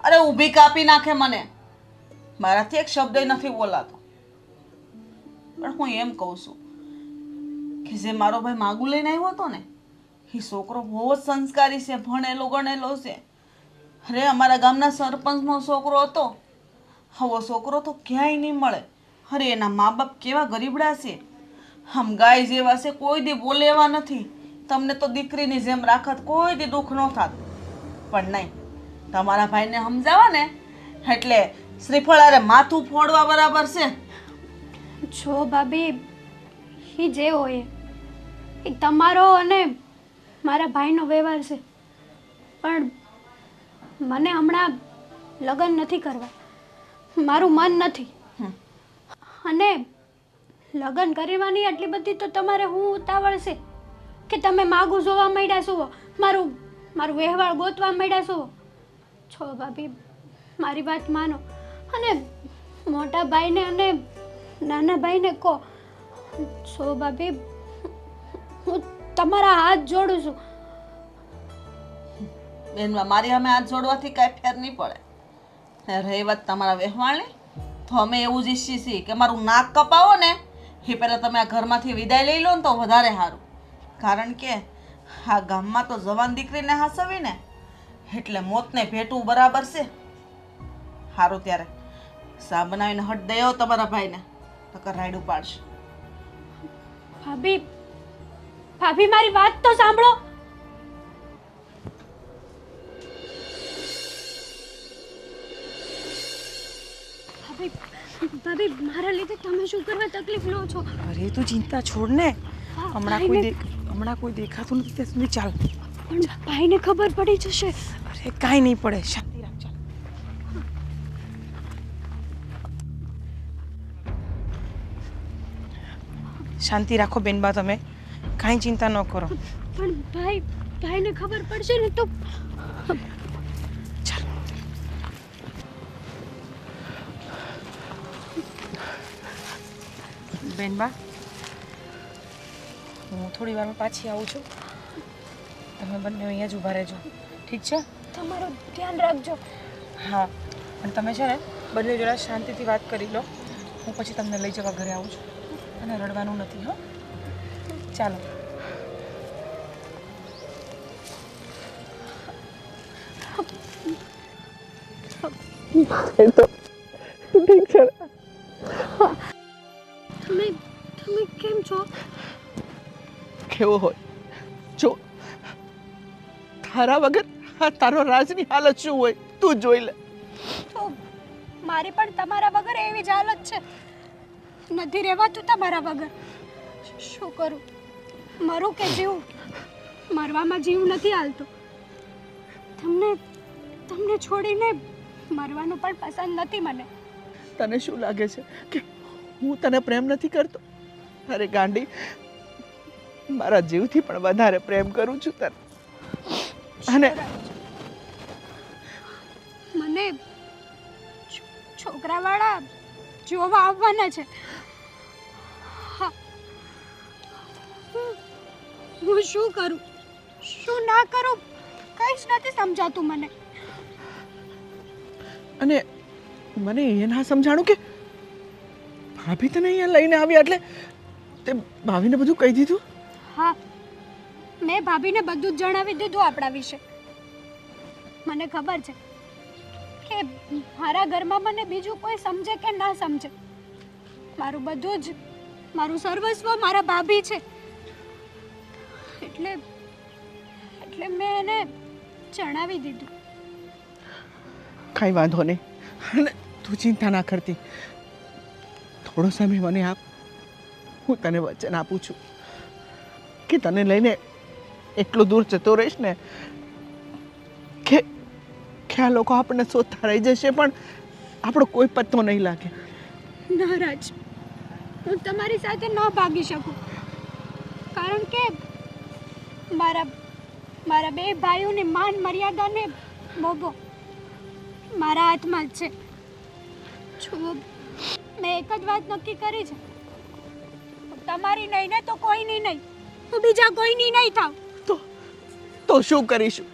અરે ઊભી કાપી નાખે મને. મારાથી એક શબ્દ નથી બોલાતો. પણ હું એમ કહું છું કે જે મારો ભાઈ માગું લઈને આવ્યો હતો ને એ છોકરો બહુ જ સંસ્કારી છે, ભણેલો ગણેલો છે. અરે અમારા ગામના સરપંચનો છોકરો હતો. આવો છોકરો તો ક્યાંય નહીં મળે. અરે એના મા બાપ કેવા ગરીબડા છે, આમ ગાય જેવા છે, કોઈ દી બોલે એવા નથી. તમને તો દીકરીની જેમ રાખત, કોઈ દી દુઃખ ન થાત. પણ નહીં, તમારા ભાઈને સમજાવવા ને એટલે શ્રીફળારે માથું ફોડવા બરાબર છે. જો ભાભી, એ જે હોય એ તમારો અને મારા ભાઈનો વ્યવહાર છે, પણ મને હમણાં લગ્ન નથી કરવા. મારું મન નથી. અને લગ્ન કરવાની આટલી બધી તો તમારે હું ઉતાવળ છે કે તમે માગું જોવા માંડ્યા છો, મારું વ્યવહાર ગોતવા માંડ્યા છો. છો ભાભી, મારી વાત માનો. અને મોટા ભાઈને અને નાના ભાઈને કહો. સો ભાભી, હું તમારા હાથ જોડું છું. બેનવા મારી અમે હાથ જોડવાથી કાંઈ ફેર નહીં પડે. રહી વાત તમારા વ્યવહારની, તો અમે એવું જ ઈચ્છીએ છીએ કે મારું નાક કપાવો ને એ પહેલાં તમે આ ઘરમાંથી વિદાય લઈ લો ને તો વધારે સારું. કારણ કે આ ગામમાં તો જવાન દીકરીને હાસવી ને એટલે મોતને ભેટવું બરાબર છે. સારું ત્યારે સા બનાવીને હટ દયો તમારા ભાઈને, નકર રાયડું પાડશે. ભાભી, ભાભી મારી વાત તો સાંભળો. ભાભી, ભાભી મારા લીધે તમે શું કરવા તકલીફ લો છો? અરે તું ચિંતા છોડ ને. હમણાં કોઈ દેખાતું નથી ત્યાં સુધી ચાલ. પણ ભાઈને ખબર પડી જશે. અરે કાંઈ નહીં પડે, શાંતિ રાખ. ચાલ. શાંતિ રાખો બેનબા, તમે કાંઈ ચિંતા ન કરો. પણ ભાઈને ખબર પડશે ને તો. ચાલ. બેનબા, હું થોડી વારમાં પાછી આવું છું. તમે બંને અહીંયા જ ઊભા રહેજો, ઠીક છે? તમારું ધ્યાન રાખજો. હા, પણ તમે છે ને બંને જોડે શાંતિથી વાત કરી લો. હું પછી તમને લઈ જવા ઘરે આવું છું. અને રડવાનું નથી. હો, ચાલો. તમે કેમ છો? કેવો હોય જો, તારા વગર આ તારો રાજની હાલત શું હોય તું જોઈ લે. તો મારી પણ તમારા વગર એવી જ હાલત છે. નથી રહેવાતું તમારા વગર. શું કરું? મરું કે જીવું? મરવામાં જીવ નથી હાલતો. તમને છોડીને મરવાનું પણ પસંદ નથી મને. તને શું લાગે છે કે હું તને પ્રેમ નથી કરતો? અરે ગાંડી, મારા જીવથી પણ વધારે પ્રેમ કરું છું તને. અને મને છોકરાવાળા જોવા આવવાના છે. હા. હું શું કરું, શું ના કરું, કંઈ જ નથી સમજાતું મને. અને મને એ ના સમજાણું કે ભાભી તને અહીંયા લઈને આવ્યા એટલે તે ભાભીને બધું કહી દીધું? હા, મેં ભાભીને બધું જ જણાવી દીધું આપણા વિશે. મને ખબર છે કે મારા ઘરમાં મને બીજું કોઈ સમજે કે ના સમજે, મારું બધું જ, મારું સર્વસ્વ મારા ભાભી છે. એટલે મેં એને જણાવી દીધું. કાંઈ વાંધો નહીં, અને તું ચિંતા ના કરતી. થોડો સમય મને આપ, હું તને વચન આપું છું કે તને લઈને એટલું દૂર જતો રહીશ ને કે આ લોકો આપણને શોધતા રહી જશે પણ આપણો કોઈ પત્તો નહીં લાગે. નારાજ, હું તમારી સાથે ન ભાગી શકું, કારણ કે મારા બે ભાઈઓની માન મર્યાદાને બોબો મારા હાથમાં જ છે. જુઓ, મેં એક જ વાત નક્કી કરી છે, તમારી નહીં ને તો કોઈની નહીં, હું બીજા કોઈની નહીં થાવ. તો શું કરીશું?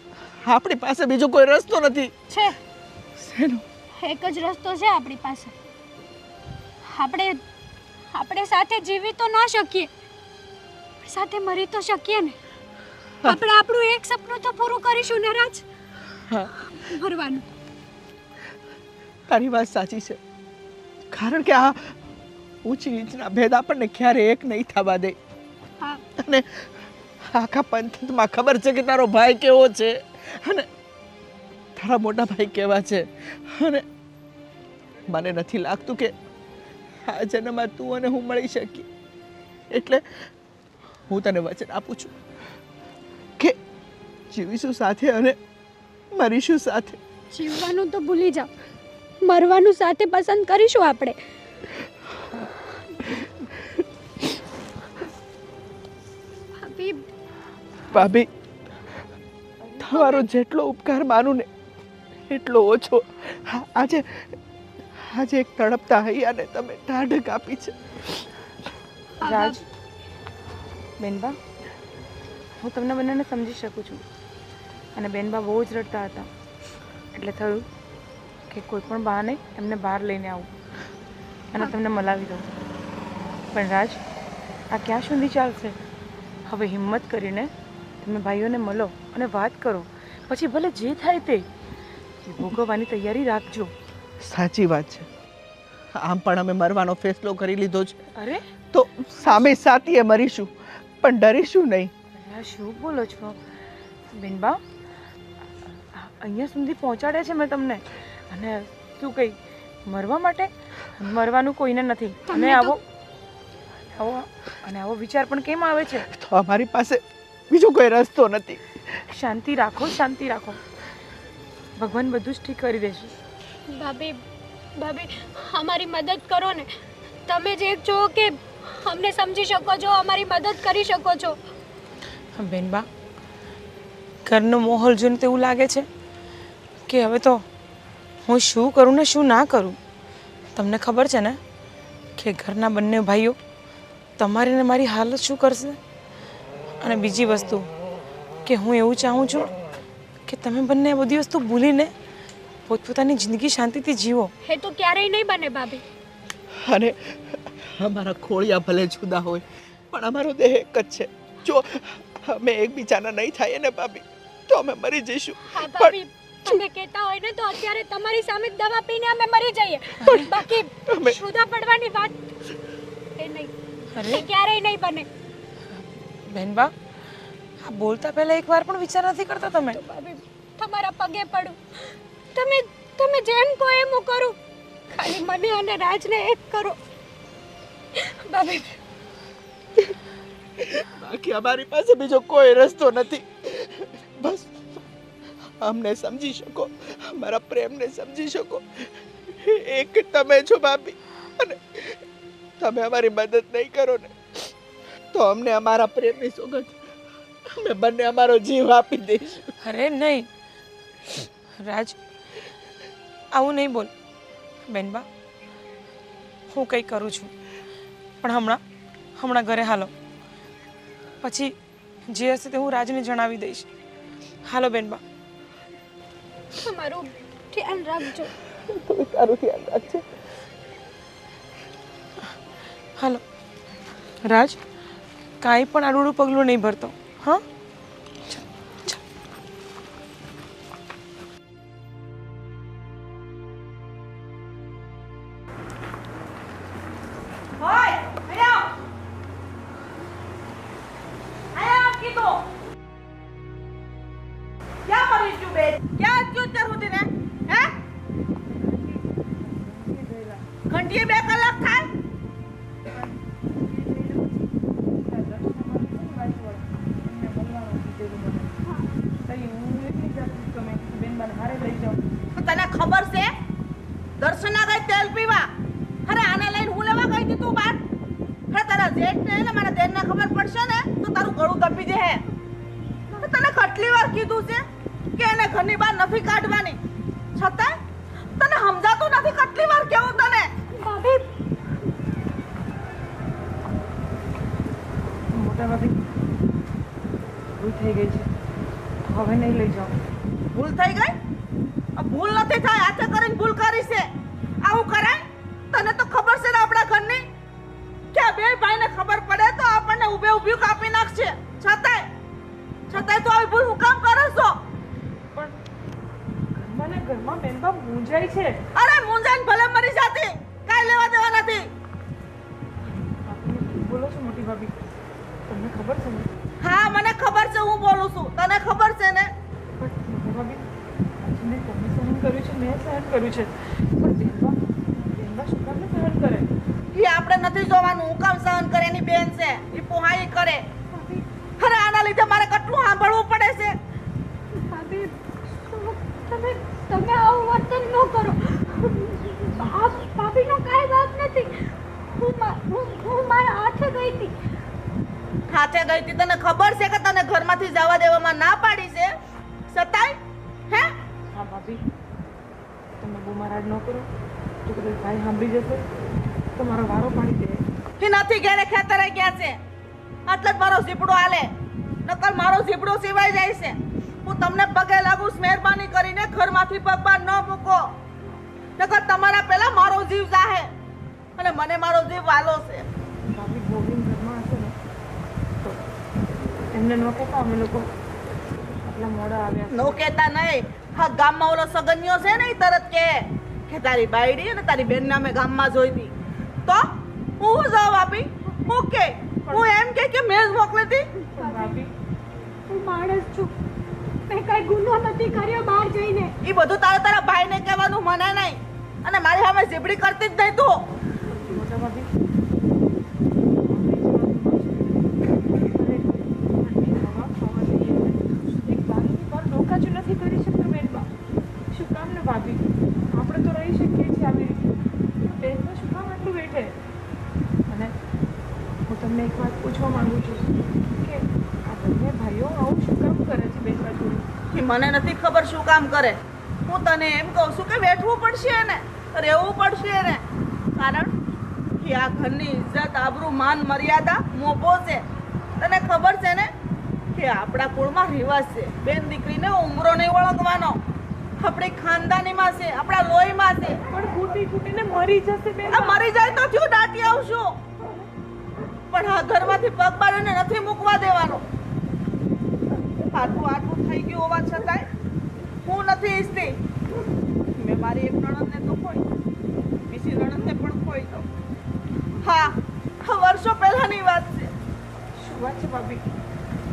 આપણી પાસે બીજો કોઈ રસ્તો નથી. છે, શેનો? એક જ રસ્તો છે આપણી પાસે. આપણે સાથે જીવી તો ના શકીએ, સાથે મરી તો શકીએ ને. આપણે આપણું એક સપનું તો પૂરું કરીશું ને રાજ. હા, મરવાનું. તારી વાત સાચી છે, કારણ કે આ ઊંચી નીચના ભેદ આપણને ક્યારે એક નહીં થવા દે. હા, અને આખા પંથમાં ખબર છે કે તારો ભાઈ કેવો છે અને તારા મોટા ભાઈ કેવા છે. અને મને નથી લાગતું કે આ જન્મમાં તું અને હું મળી શકીએ. એટલે હું તને વચન આપું છું કે જીવીશું સાથે અને મરીશું સાથે. જીવવાનું તો ભૂલી જાઓ, મરવાનું સાથે પસંદ કરીશું આપણે. ભાભી, તમારો જેટલો ઉપકાર માનું ને એટલો ઓછો. આજે આજે એક તડપતા હૈયાને તમે ઢાઢક આપી છે. રાજ, બેનબા, હું તમને બંનેને સમજી શકું છું. અને બેનબા બહુ જ રડતા હતા, એટલે થયું કે કોઈ પણ બહાને એમને બહાર લઈને આવું અને તમને મલાવી દઉં. પણ રાજ, આ ક્યાં સુધી ચાલશે? હવે હિંમત કરીને તમે ભાઈઓને મળો અને વાત કરો. પછી ભલે જે થાય તે ભોગવવાની તૈયારી રાખજો. સાચી વાત છે. આમ પણ અમે મરવાનો ફેસલો કરી લીધો છે, અરે તો સામે સાથીએ મરીશું, પણ ડરીશું નહીં. આ શું બોલો છો બેનબા? અહીંયા સુધી પહોંચાડ્યા છે મેં તમને, અને શું કહી મરવા માટે? મરવાનું કોઈને નથી. અને આવો આવો અને આવો વિચાર પણ કેમ આવે છે? તો અમારી પાસે બીજો કોઈ રસ્તો નથી. શાંતિ રાખો, શાંતિ રાખો. ભગવાન બધું જ ઠીક કરી દેશે. ભાભી ભાભી અમારી મદદ કરો ને. તમે જે છો કે અમને સમજી શકો છો, અમારી મદદ કરી શકો છો. બેનબા, ઘરનો માહોલ જોઈને તો એવું લાગે છે કે હવે તો હું શું કરું ને શું ના કરું. તમને ખબર છે ને કે ઘરના બંને ભાઈઓ તમારી ને મારી હાલત શું કરશે. અને બીજી વસ્તુ કે હું એવું ચાહું છું કે તમે બંને આ બધી વસ્તુ ભૂલીને પોતપોતાની જિંદગી શાંતિથી જીવો. એ તો ક્યારેય નહીં બને ભાભી. અને અમારા ખોળિયા ભલે જુદા હોય, પણ અમારો દેહ એક જ છે. જો અમે એકબીજાના નહીં થાય ને ભાભી, તો અમે મરી જઈશું. હા ભાભી, તમે કહેતા હોય ને તો અત્યારે તમારી સામે દવા પીને અમે મરી જઈએ, પણ બાકી જુદા પડવાની વાત એ નહીં. એ ક્યારેય નહીં બને. બેનબા, આ બોલતા પહેલા એકવાર પણ વિચાર નથી કરતા તમે? ભાભી તમારા પગે પડું, તમે જેમ કહો એમ હું કરું. ખાલી મને અને રાજને એક કરો ભાભી. બાકી અમારી પાસે બીજો કોઈ રસ્તો નથી. બસ અમને સમજી શકો, અમારા પ્રેમને સમજી શકો, એક તમે છો ભાભી. અને તમે અમારી મદદ નહીં કરો ને તો અમને અમારા પ્રેમની સોગંદ અમે બંને અમારો જીવ આપી દઈશું. અરે નહીં રાજ, આવું નહીં બોલ. બેનબા, હું કંઈ કરું છું, પણ હમણાં ઘરે હાલો. પછી જે હશે તે હું રાજને જણાવી દઈશ. હાલો બેનબા. તમારું ધ્યાન રાખજો. તમે તારું ધ્યાન રાખજો. હાલો રાજ, કાંઈ પણ આડું પગલું નહીં ભરતો. હા, ઘંટીએ 2 કલાક થાય. તને ખબર છે દર્શના ગઈ તેલ પીવા? અરે આને લઈને હું લેવા ગઈ હતી તું બાર? અરે તારા જેઠ ને મારા દેર ને ખબર પડશે ને તો તારું ગળું દબી જશે. તને કેટલી વાર કીધું છે કે એને ઘરની બહાર નથી કાઢવાની, છતાં તને સમજાતું નથી. કેટલી વાર કેવું તને? ભાભી મોટા ભાભી, ભૂલ થઈ ગઈ છે, હવે નહીં લઈ જાઓ. ભૂલ થઈ ગઈ? ભૂલ નથી થાય, હાથે કરીને ભૂલ કરી છે. આવું કરાય? તને તો ખબર છે ને આપણા ઘરની કે આ બે ભાઈને ખબર પડે તો આપણને ઊભે ઊભી કાપી નાખશે. છતાંય તો આવી ભૂલ હું કામ કરો છો? મને ઘરમાં બેનબા મૂંઝાય છે. અરે મુંજાઈને ભલે મરી જાતી, કાંઈ લેવા દેવા નથી. બોલો છો મોટી ભાભી? તમને ખબર છે ને? હા, મને ખબર છે હું બોલું છું. તને ખબર છે ને? પણ મોટી ભાભી, આજને તમે સહન કર્યું છે, મેં સહન કર્યું છે, પણ બેનબા શું કામ સહન કરે? એ આપણે નથી જોવાનું હું કામ સહન કરે. એની બેન છે, એ પોહાઈ કરે. અરે આના લીધે મારે કેટલું સાંભળવું પડે છે. ભાભી તમે આવું વર્તન ન કરો. ભાભીનો કાંઈ વાંક નથી. હું મારા હાથે ગઈ હતી. હાથે ગઈ હતી? તને ખબર છે કે તને ઘરમાંથી જવા દેવામાં ના પાડી છે, છતાંય હે? હા ભાભી, તમે બહુ મારાડ ન કરો જો કદાચ ભાઈ સાંભળી જશે તો મારો વારો પાડી દે. એ નથી ઘેરે ખેતરે ગયા છે એટલે જ મારો ઝીપડો હાલે નકર મારો ઝીપડો સિવાય જાય છે. હું તમને પગે લાગુ છું, મહેરબાની કરીને ઘરમાંથી પગ બહાર ન મૂકો નકર તમારા પહેલા મારો જીવ જાહે અને મને મારો જીવ વાલો છે. ભાભી ગોવિંદ ઘરમાં હશે ને તો એમને ન કહેતા અમે લોકો આટલા મોડા આવ્યા નો કહેતા નહીં. હા ગામમાં ઓલો સગન્યો છે ને ઈ તરત કે તારી બાયડી અને તારી બેન નામે ગામમાં જોઈ હતી તો હું જવાબ આપી હું કે હું એમ કે મેં જ મોકલી હતી. ભાભી હું માણસ છું, મેં કઈ ગુનો નથી કર્યો બહાર જઈને. એ બધું તારા ભાઈને કહેવાનું મને નહીં અને મારી સામે ઝીબડી કરતી જ નહીં તું. મોટા ભાભી નથી કરી શકતા બેનબા. શું કામ ને ભાભી આપણે તો રહી શકીએ છીએ આવી રીતે બેનમાં શું કામ આટલું બેઠે. અને હું તમને એક વાત પૂછવા માંગુ છું કે આ બંને ભાઈઓ આવું શું કામ કરે છે બેનબા જોડે? એ મને નથી ખબર શું કામ કરે. હું તને એમ કહું છું કે બેઠવું પડશે ને રહેવું પડશે ને કારણ કે આ ઘરની ઇજ્જત આબરૂ માન મર્યાદા મોભો છે. તને ખબર છે ને કે આપણા કુળમાં રિવાજ છે બેન દીકરીને ઉંમરો નહીં ઓળખવાનો. આપણી ખાનદાનીમાં છે, આપણા લોહીમાં છે. પણ ફૂટી ફૂટીને મરી જશે બેન. આ મરી જાય તો થયું દાટી આવશું પણ આ ઘરમાંથી પગ બાળીને નથી મૂકવા દેવાનો. આટલું થઈ ગયું હોવા છતાંય હું નથી ઈચ્છતી મેં મારી એક નણંદને તો ખોઈ બીજી નણંદને પણ ખોઈ દઉં. હા વર્ષો પહેલાની વાત છે. શું વાત છે ભાભી?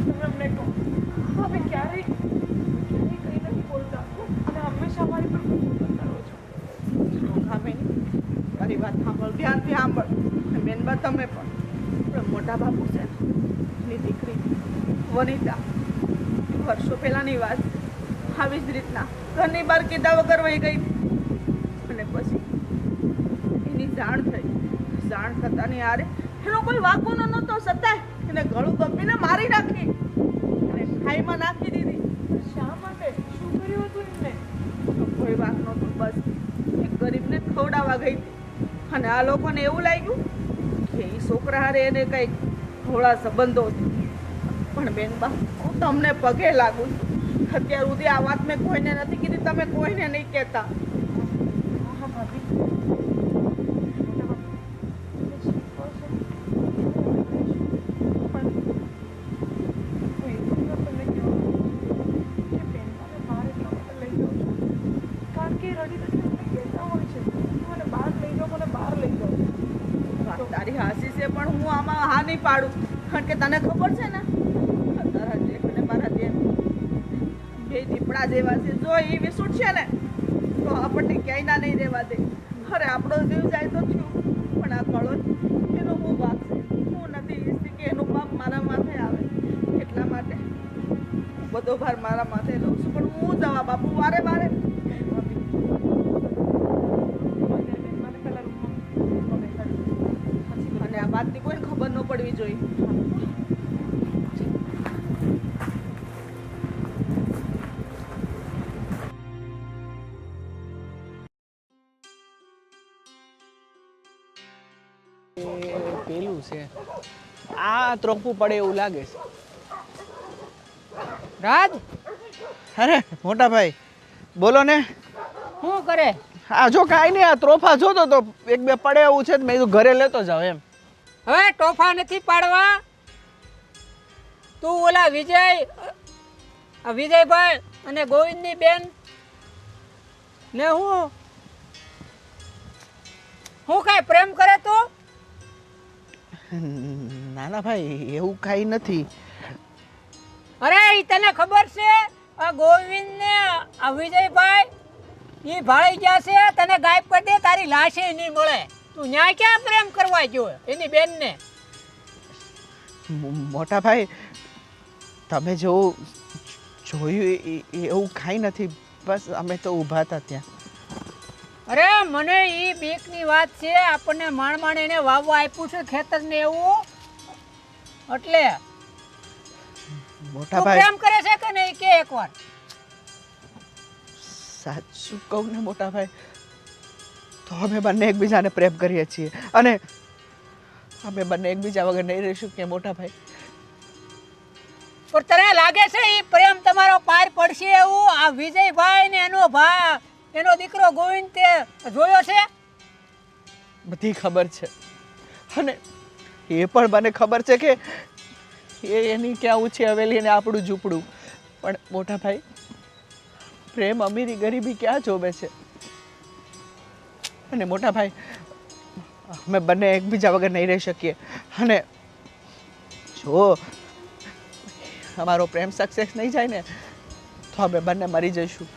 તમે અમને કહો. ભાભી ક્યારેય કંઈ નથી બોલતા અને હંમેશા અમારી પર ગુસ્સો કરો છો. કામિની મારી વાત સાંભળ, ધ્યાનથી સાંભળ. બેનબા તમે પણ મોટા બાપુ છે એની દીકરી વનિતા વર્ષો પહેલાની વાત આવી જ રીતના ઘરની બહાર કીધા વગર વહી ગઈ અને પછી એની જાણ થઈ. જાણ થતાની આરે એનો કોઈ વાંકો નહોતો છતાંય એને ગળું ગપીને મારી નાખી અને ખાઈમાં નાખી દીધી. શા માટે? શું કર્યું હતું એમને? કોઈ વાત નહોતો, બસ એક ગરીબને ખવડાવવા ગઈ હતી અને આ લોકોને એવું લાગ્યું કે એ છોકરા હારે એને કંઈક થોડા સંબંધો છે. પણ બેનબા હું તમને પગે લાગુ છું. અત્યાર સુધી આ વાત મેં કોઈને નથી કીધી, તમે કોઈને નહીં કહેતા. હા ભાભી મોટા ભાભી તમે જે કહો છો એ અમે કરીશું. પણ હું એટલી વાર તમને કહેવા કે બેનબાને બહાર એટલા માટે લઈ જાઉં છું કારણ કે રડી રડી અમને કહેતા હોય છે મને બહાર લઈ જાઓ, મને બહાર લઈ જાઓ. વાત તારી હાસી છે પણ હું આમાં હા નહીં પાડું કારણ કે તને ખબર છે ને તારા જેઠ અને મારા દેર બે દીપડા જેવા છે. જો એ વિસુટ છે ને તો આપણને ક્યાંય ના નહીં રહેવા દે. અરે આપણો જીવ જાય તો થયું પણ આ કળો એનો હું વાક છે. હું નથી ઈચ્છતી કે એનું પાપ મારા માથે આવે એટલા માટે બધો ભાર મારા માથે લઉં છું. પણ હું જવાબ આપું વારે વારે મને પહેલાં રૂમમાં બેસાડો. અને આ વાતની કોઈને ખબર ન પડવી જોઈએ. પેલું છે આ ત્રોપવું પડે એવું લાગે છે. રાજ અરે મોટા ભાઈ બોલો ને. શું કરે? આ જો કાંઈ નહીં, આ ત્રોફા જોતો તો એક બે પડે એવું છે મેં કીધું ઘરે લેતો જાવ એમ. હવે ટોફા નથી પાડવા. તું ઓલા વિજયભાઈ અને ગોવિંદની બેન ને હું કાંઈ પ્રેમ કરે તું? નાના ભાઈ એવું કાંઈ નથી. અરે ઈ તને ખબર છે આ ગોવિંદ ને આ વિજયભાઈ ઈ ભાળી ગયા છે. તને ગાયબ કરી દે તારી લાશે નહીં મળે. તું ન્યાય ક્યાં પ્રેમ કરવા ગયો એની બેનને? મોટા ભાઈ તમે જેવું જોયું એવું કાંઈ નથી, બસ અમે તો ઊભા હતા ત્યાં. અરે મને ઈ બીકની વાત છે. આપણને માણ એને વાવવા આપ્યું છે ખેતરને એવું એટલે મોટા તું ભાઈ પ્રેમ કરે છે કે નહીં કે એકવાર? સાચું કહું ને મોટા ભાઈ, તો અમે બંને એકબીજાને પ્રેમ કરીએ છીએ અને અમે બંને એકબીજા વગર નહીં રહીશું કે મોટા ભાઈ. પણ તને લાગે છે એ પ્રેમ તમારો પાર પડશે એવું? આ વિજયભાઈ ને એનો દીકરો ગોવિંદ તે જોયો છે? બધી ખબર છે અને એ પણ મને ખબર છે કે એની ક્યાં ઊંચી હવેલી અને આપણું ઝૂંપડું. પણ મોટા ભાઈ, પ્રેમ અમીરી ગરીબી ક્યાં જોવે છે? અને મોટા ભાઈ, અમે બંને એકબીજા વગર નહીં રહી શકીએ અને જો અમારો પ્રેમ સક્સેસ નહીં જાય ને તો અમે બંને મરી જઈશું,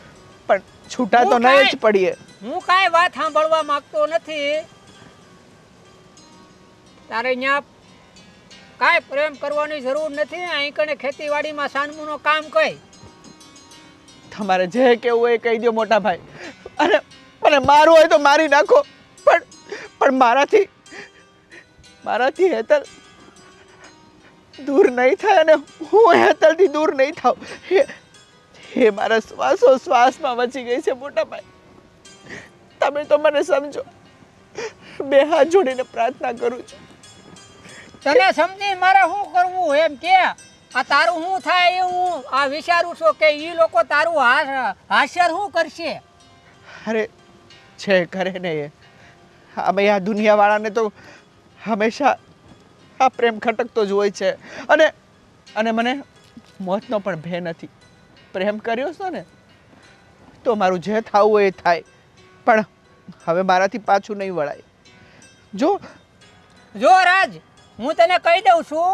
પણ છૂટા તો નહીં જ પડીએ. હું કાંઈ વાત સાંભળવા માંગતો નથી. તારે અહીંયા કાંઈ પ્રેમ કરવાની જરૂર નથી. અહીં કને ખેતીવાડીમાં સાનમુનો કામ કઈ. તમારે જે કેવું હોય એ કહી દો મોટા ભાઈ, અને મને મારવું હોય તો મારી નાખો, પણ મારાથી હેતલ દૂર નહીં થાય અને હું હેતલથી દૂર નહીં થાઉં. એ મારા શ્વાસમાં વચી ગઈ છે મોટા ભાઈ. તમે તો મને સમજો. બે હાથ જોડીને પ્રાર્થના કરું છું. તને સમજી મારે શું કરવું એમ કે? આ તારું શું થાય એ હું આ વિચારું છું કે એ લોકો તારું હાસ્ય શું કરશે? અરે છે કરે ને એ. અમે આ દુનિયાવાળાને તો હંમેશા આ પ્રેમ ખટકતો જ હોય છે અને મને મોતનો પણ ભય નથી. પ્રેમ કર્યો છો ને તો મારું જે થવું હોય એ થાય, પણ હવે મારાથી પાછું નહીં વળાય. જો રાજ, હું તને કહી દઉં છું,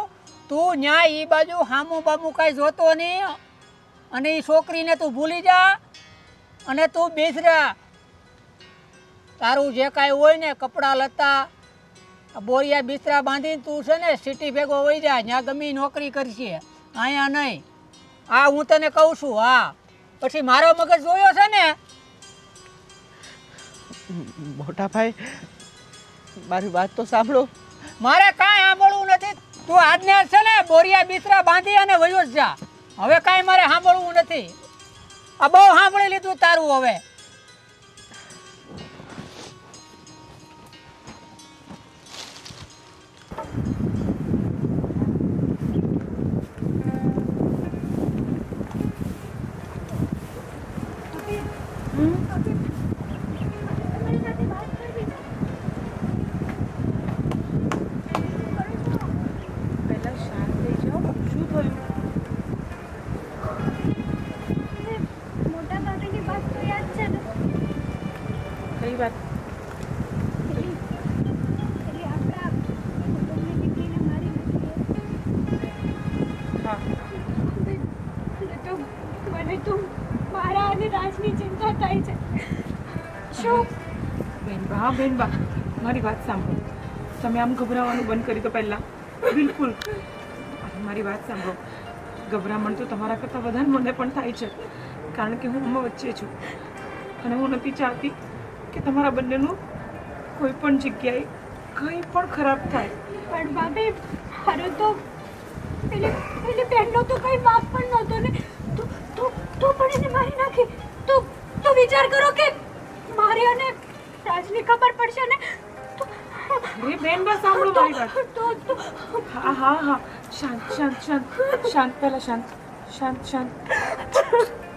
તું ન્યા ઈ બાજુ હામું બામું કાંઈ જોતો નહીં અને એ છોકરીને તું ભૂલી જા અને તું બેસરા. તારું જે કાંઈ હોય ને કપડાં લતા બોરિયા બિસ્તરા બાંધીને તું છે ને સિટી ભેગો વહી જા. ત્યાં ગમે નોકરી કરશે, અહીંયા નહીં. આ હું તને કહું છું. હા, પછી મારો મગજ જોયો છે ને. મોટા ભાઈ, મારી વાત તો સાંભળો. મારે કાંઈ સાંભળવું નથી. તું આજને છે ને બોરિયા બિસ્તરા બાંધી અને વયો જ જા. હવે કાંઈ મારે સાંભળવું નથી. આ બહુ સાંભળી લીધું તારું. હવે પહેલા શાંત થઈ જાઓ. શું થયું? મોટા દાદાની વાત તો યાદ છે ને? કઈ વાત? એટલે આપણા કુટુંબની દીકરીને મારી નથી. હા, મને તો મારા અને રાજની ચિંતા થાય છે. શું? બેનબા, મારી વાત સાંભળો. તમે આમ ગભરાવાનું બંધ કરી દો પહેલાં. બિલકુલ. મારી વાત સાંભળો. ગભરામણ તો તમારા કરતાં વધારે મને પણ થાય છે, કારણ કે હું આમાં વચ્ચે છું અને હું નથી ચાહતી કે તમારા બંનેનું કોઈ પણ જગ્યાએ કંઈ પણ ખરાબ થાય. પણ ભાભી, અરે તો પેલી બહેનનો તો કંઈ વાંક પણ નહોતો ને. તો પણ એને મારી નાખી. તો વિચાર કરો કે મારી અને રાજની ખબર પડશે ને તો. અરે બેનબા, સાંભળો મારી વાત. હા, શાંત પહેલાં શાંત.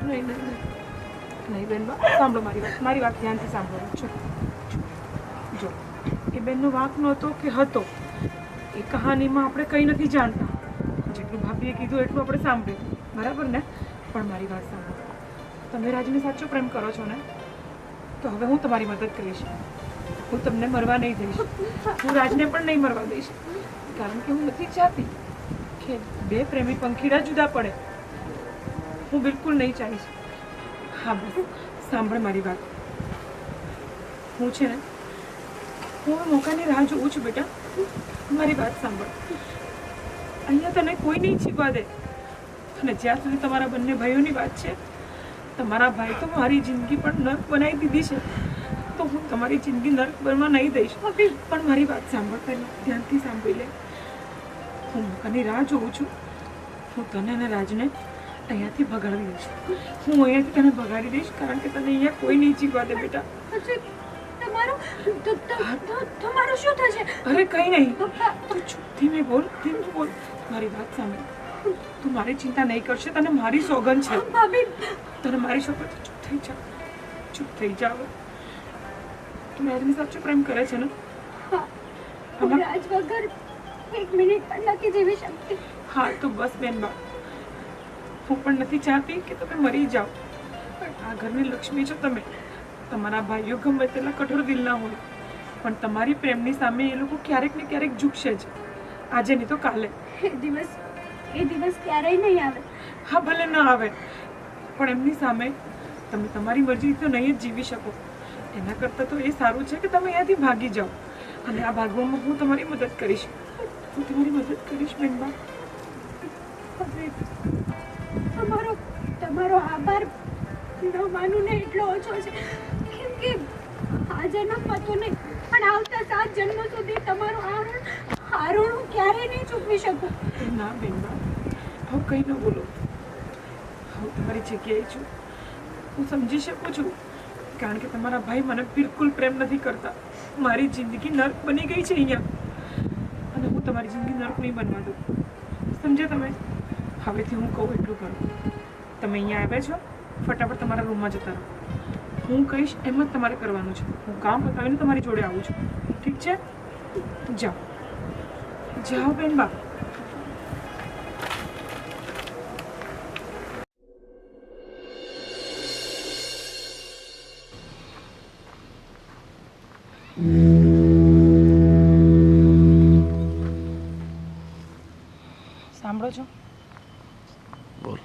નહીં બેનબા, સાંભળો મારી વાત ધ્યાનથી સાંભળો. જો એ બેનનો વાંક નહોતો કે હતો, એ કહાનીમાં આપણે કંઈ નથી જાણતા. જેટલું ભાભીએ કીધું એટલું આપણે સાંભળ્યું, બરાબર ને? પણ મારી વાત સાંભળો. તમે રાજને સાચો પ્રેમ કરો છો ને, તો હવે હું તમારી મદદ કરીશ. હું તમને મરવા નહીં દઈશ. હું રાજને પણ નહીં મરવા દઈશ, કારણ કે હું નથી ચાહતી કે બે પ્રેમી પંખીડા જુદા પડે. હું બિલકુલ નહીં ચાહીશ. હા, બસ સાંભળ મારી વાત. હું છે ને, હું આ મોકાની રાહ જોઉં છું બેટા. મારી વાત સાંભળ. અહીંયા તને કોઈ નહીં છીપવા દે. અને જ્યાં સુધી તમારા બંને ભાઈઓની વાત છે, તમારા ભાઈ તો મારી જિંદગી પણ નર્ક બનાવી દીધી છે, તો હું તમારી જિંદગી નર્ક બનવા નહીં દઈશ. પણ મારી વાત સાંભળ પહેલાં, ધ્યાનથી સાંભળી લે. હું મોકાની રાહ જોઉં છું. હું તને અને રાજને અહીંયાથી ભગાડી દઈશ. હું અહીંયાથી તને ભગાડી દઈશ કારણ કે તને અહીંયા કોઈ નહીં જીવવા દે બેટા. પછી તમારું શું થશે? અરે કંઈ નહીં. તું ચૂપથી મેં બોલ, ધીમું બોલ. મારી વાત સાંભળ. તું મારી ચિંતા નહીં કરશે, તને મારી સોગંદ છે. ભાભી તને મારી સોગંદ છે. ચૂપ થઈ જા, ચૂપ થઈ જા હવે. તું મેરની સાચો પ્રેમ કરે છે ને? હું રાજ વગર 1 મિનિટ પણ નથી જીવી શકતી. હા તો બસ બેનબા, હું પણ નથી ચાહતી કે તમે મરી જાઓ, પણ આ ઘરની લક્ષ્મી છો તમે. તમારા ભાઈઓ ગમે તેટલા કઠોર દિલના હોય, પણ તમારી પ્રેમની સામે એ લોકો ક્યારેક ને ક્યારેક ઝૂકશે જ. આજે નહીં તો કાલે. એ દિવસ ક્યારેય નહીં આવે. હા ભલે ન આવે, પણ એમની સામે તમે તમારી મરજી તો નહીં જ જીવી શકો. એના કરતાં તો એ સારું છે કે તમે અહીંયાથી ભાગી જાઓ, અને આ ભાગવામાં હું તમારી મદદ કરીશ. હું તમારી મદદ કરીશ બેનબા. તમારો આભાર ન માનું ને એટલો ઓછો છે, કેમ કે આ જન્મમાં તો નહીં પણ આવતા 7 જન્મો સુધી તમારું આ ઋણ હું ક્યારેય નહીં ચૂકવી શકું. ના બેનબા, હું કંઈ ન બોલો. હું તમારી જગ્યાએ છું. હું સમજી શકું છું, કારણ કે તમારા ભાઈ મને બિલકુલ પ્રેમ નથી કરતા. મારી જિંદગી નર્ક બની ગઈ છે અહીંયા, અને હું તમારી જિંદગી નર્ક નહીં બનવા દઉં. સમજ્યા તમે? હવેથી હું કહું એટલું કરો. તમે અહીંયા આવ્યા છો, ફટાફટ તમારા રૂમમાં જતા રહો. હું કહીશ એમ જ તમારે કરવાનું છે. હું કામ પતાવીને તમારી જોડે આવું છું. ઠીક છે? જાઓ જાઓ બેનબા. સાંભળો છો? બોલ.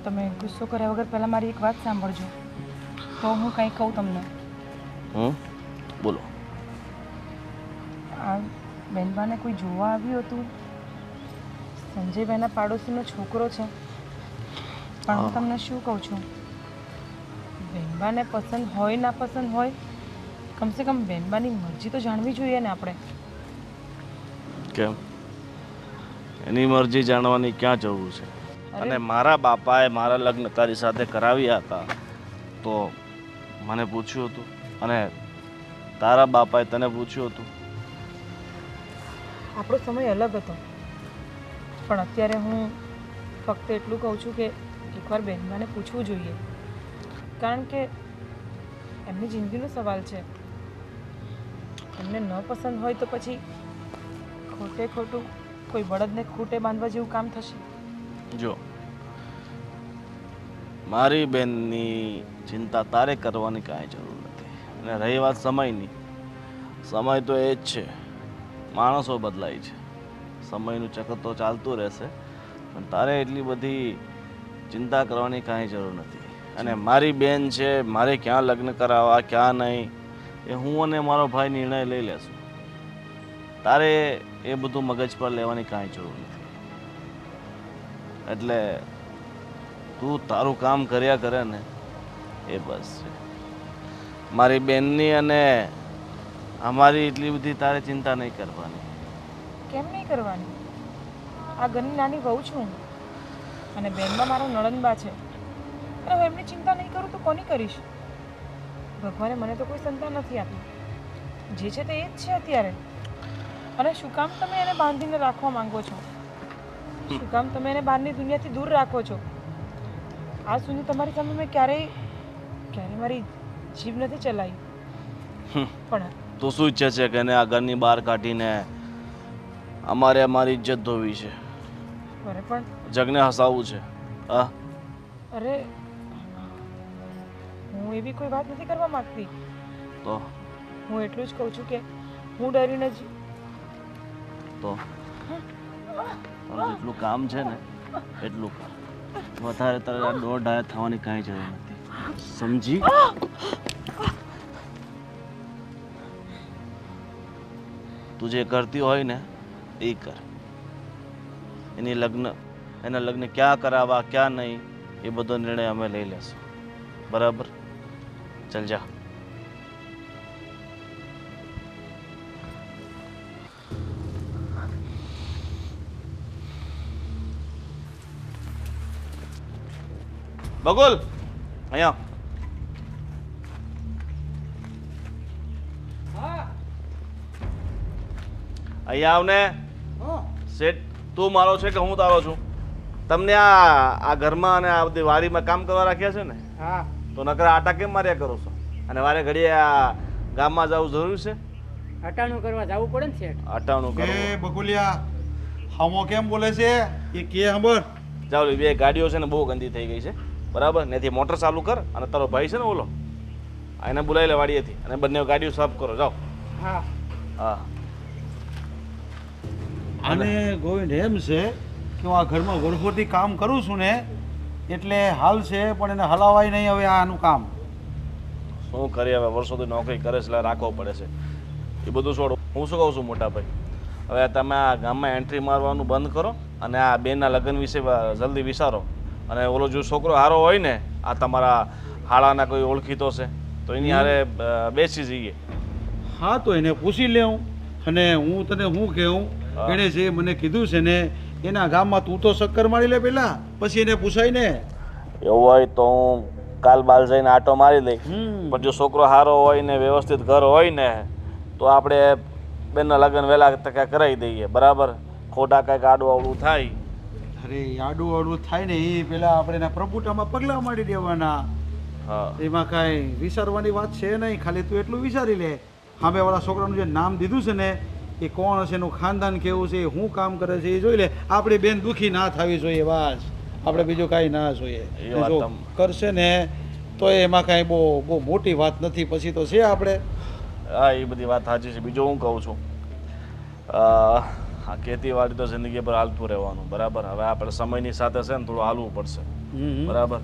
તમે ગુસ્સો કર્યા વગર પહેલાં મારી એક વાત સાંભળજો, તો હું કંઈ કહું તમને. બોલો. આ બેનબાને કોઈ જોવા આવ્યું હતું. સંજયભાઈના પાડોશીનો છોકરો છે, પણ હું તમને શું કહું છું, બેનબાને પસંદ હોય ના પસંદ હોય, કમસે કમ બેનબાની મરજી તો જાણવી જોઈએ ને આપણે. કેમ? એની મરજી જાણવાની ક્યાં જરૂર છે? અને મારા બાપાએ મારા લગ્ન તારી સાથે કરાવ્યા હતા તો મને પૂછ્યું હતું, અને તારા બાપાએ તને પૂછ્યું હતું. આપણો સમય અલગ હતો, પણ અત્યારે હું ફક્ત એટલું કહું છું કે એકવાર બેનબાને પૂછવું જોઈએ, કારણ કે એમની જિંદગીનો સવાલ છે. એમને ન પસંદ હોય તો પછી ખોટે ખોટું કોઈ બળદને ખૂટે બાંધવા જેવું કામ થશે. જો, મારી બેનની ચિંતા તારે કરવાની કાંઈ જરૂર નથી. અને રહી વાત સમયની, સમય તો એ જ છે. માણસો બદલાય છે, સમયનું ચક્ર તો ચાલતું રહેશે, પણ તારે એટલી બધી ચિંતા કરવાની કાંઈ જરૂર નથી. અને મારી બેન છે, મારે ક્યાં લગ્ન કરાવવા ક્યાં નહીં, એ હું અને મારો ભાઈ નિર્ણય લઈ લેશું. તારે એ બધું મગજ પર લેવાની કાંઈ જરૂર નથી. એટલે તું તારું કામ કર્યા કરે ને એ બસ છે. મારી બેનની અને અમારી એટલી બધી તારે ચિંતા નહીં કરવાની. કેમ નહીં કરવાની? આ ઘરની નાની વહુ છું હું, અને બેનમાં મારો નણંદબા છે, અને હું એમની ચિંતા નહીં કરું તો કોની કરીશ? ભગવાને મને તો કોઈ સંતાન નથી આપી. જે છે તે એ જ છે અત્યારે. અને શું કામ તમે એને બાંધીને રાખવા માંગો છો? શું કામ તમે એને બહારની દુનિયાથી દૂર રાખો છો? આ સુધી તમારી સામે મેં ક્યારેય મારી જીભ નથી ચલાવી. પણ તું શું ઈચ્છે છે કે એને આ ઘરની બહાર કાઢીને અમારે અમારી ઇજ્જત ધોવી છે? અરે પણ જગને હસાવવું છે? હા, અરે હું એવી કોઈ વાત નથી કરવા માંગતી. તો હું એટલું જ કહું છું કે હું ડરીને જ તો જેટલું કામ છે ને એટલું કામ. વધારે તારે દોઢ ઢાયા થવાની કાંઈ જરૂર નથી, સમજી? તું જે કરતી હોય ને એ કર. એના લગ્ન ક્યાં કરાવવા ક્યાં નહીં એ બધો નિર્ણય અમે લઈ લેશું. બરાબર? ચાલ જા. બકુલ અહીંયા અહીંયા આવને. શેઠ તું મારો છે કે હું તારો છું? તમને આ ઘરમાં અને આ બધી વાડીમાં કામ કરવા રાખ્યા છે ને, હા તો નકરા આટા કેમ માર્યા કરો છો? અને વારે ઘડીએ આ ગામમાં જવું જરૂર છે? હટાણું કરવા જવું પડે ને શેઠ. આટાનું એ કરવું. બકુલિયા હામો કેમ બોલે છે એ કે ખબર? જાઓ લે, બે ગાડીઓ છે ને બહુ ગંદી થઈ ગઈ છે, બરાબર? ત્યાંથી મોટર ચાલુ કર અને તારો ભાઈ છે ને ઓલો, એને બોલાવી લે વાડીએથી, અને બંને ગાડીઓ સાફ કરો. જાઓ. હા હા. અને ગોવિંદ એમ છે કે હું આ ઘરમાં વર્ષોથી કામ કરું છું ને એટલે હાલ છે, પણ એને હલાવાય નહીં હવે આનું કામ. શું કરીએ હવે, વર્ષોથી નોકરી કરે છે એટલે રાખવો પડે છે. એ બધું છોડો. હું શું કહું છું મોટા ભાઈ, હવે તમે આ ગામમાં એન્ટ્રી મારવાનું બંધ કરો અને આ બેનના લગ્ન વિશે જલ્દી વિચારો. અને ઓલો જો છોકરો હારો હોય ને, આ તમારા હાળાના કોઈ ઓળખીતો છે તો એની હારે બેસી જઈએ. હા તો એને પૂછી લેવું. અને હું તને શું કહું, હા. એણે જે મને કીધું છે ને એના ગામમાં તું તો ચક્કર મારી લે પેલા, પછી એને પૂછાય ને. એવું હોય તો હું કાલ બાલ જઈને આટો મારી લઈ. હમ. પણ જો છોકરો સારો હોય ને વ્યવસ્થિત ઘર હોય ને તો આપણે બેનના લગ્ન વહેલા તકે કરાવી દઈએ, બરાબર? ખોટા કાંઈક આડું આવડું થાય. અરે આડું આડું થાય ને એ પેલા આપણે એના પ્રભુતામાં પગલાં માંડી દેવાના. હા. એમાં કાંઈ વિચારવાની વાત છે નહીં, ખાલી તું એટલું વિચારી લે. સામે વાળા છોકરાનું જે નામ દીધું છે ને એ કોણ છે, એનું ખાનદાન કેવું છે, એ શું કામ કરે છે એ જોઈ લે. આપણી બેન દુઃખી ના થવી જોઈએ, બસ. આપણે બીજું કાંઈ ના જોઈએ. એ વાત જો તમ- કરશે ને તો એમાં કાંઈ બહુ મોટી વાત નથી. પછી તો છે આપણે. હા, એ બધી વાત સાચી છે. બીજું હું કહું છું, આ ખેતીવાડી તો જિંદગી પર હાલતું રહેવાનું, બરાબર? હવે આપણે સમયની સાથે છે ને થોડું હાલવું પડશે, બરાબર?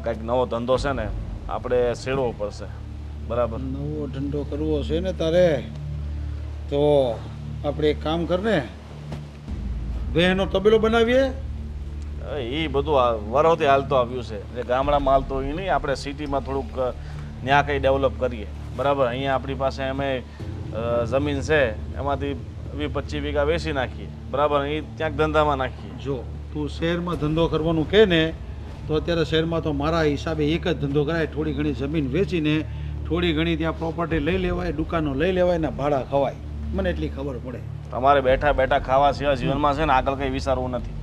કંઈક નવો ધંધો છે ને આપણે છેડવો પડશે, બરાબર? નવો ધંધો કરવો છે ને તારે તો આપણે એક કામ કર ને, બહેનો તબેલો બનાવીએ. એ બધું વરોથી હાલતું આવ્યું છે. જે ગામડામાં હાલતું હોય એ નહીં, આપણે સિટીમાં થોડુંક ત્યાં કંઈ ડેવલપ કરીએ, બરાબર? અહીંયા આપણી પાસે અમે જમીન છે એમાંથી 20-25 વીઘા વેચી નાખીએ, બરાબર? એ ક્યાંક ધંધામાં નાખીએ. જો તું શહેરમાં ધંધો કરવાનું કહે ને તો અત્યારે શહેરમાં તો મારા હિસાબે એક જ ધંધો કરાય, થોડી ઘણી જમીન વેચીને થોડી ઘણી ત્યાં પ્રોપર્ટી લઈ લેવાય, દુકાનો લઈ લેવાય ને ભાડા ખવાય. મને એટલી ખબર પડે. તમારે બેઠા બેઠા ખાવા સિવાય જીવનમાં છે ને આગળ કંઈ વિચારવું નથી.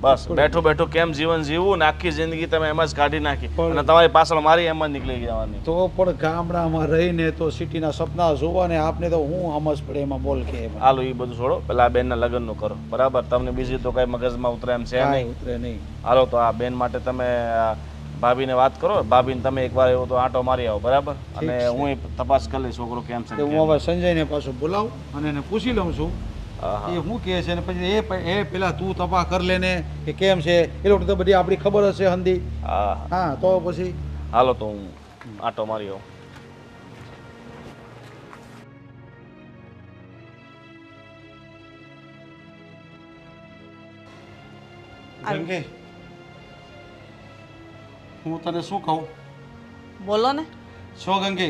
બસ બેઠું બેઠું કેમ જીવન જીવવું ને આખી જિંદગી તમે એમ જ કાઢી નાખી અને તમારી પાછળ મારી એમ જ નીકળી જવાની. તો પણ ગામડામાં રહીને તો સિટીના સપના જોવા ને આપને તો હું સમજ પડે એમાં બોલ કે એમાં હાલો એ બધું છોડો, પેલા આ બેનના લગ્નનું કરો, બરાબર? તમને બીજી તો કઈ મગજમાં ઉતરે એમ છે કાંઈ નહીં. ઉતરે નહીં. હાલો તો આ બેન માટે તમે ભાભીને વાત કરો, ભાભીને તમે એકવાર એવો તો આંટો મારી આવો, બરાબર? અને છે. હું તપાસ કરી લઈશ છોકરો કેમ છે ને તો હું કેમ હવે સંજયને પાછું બોલાવું અને એને પૂછી લઉં છું હા, હા. એ શું કહે છે ને પછી એ પેલા તું તપાસ કરી લેને કે કેમ છે. એ લોકો તો બધી આપણી ખબર હશે હંધી. હા, હા તો પછી હાલો તો હું આંટો મારી આવું. ગંગે, હું તને શું કહું? બોલો ને. છો ગંગે,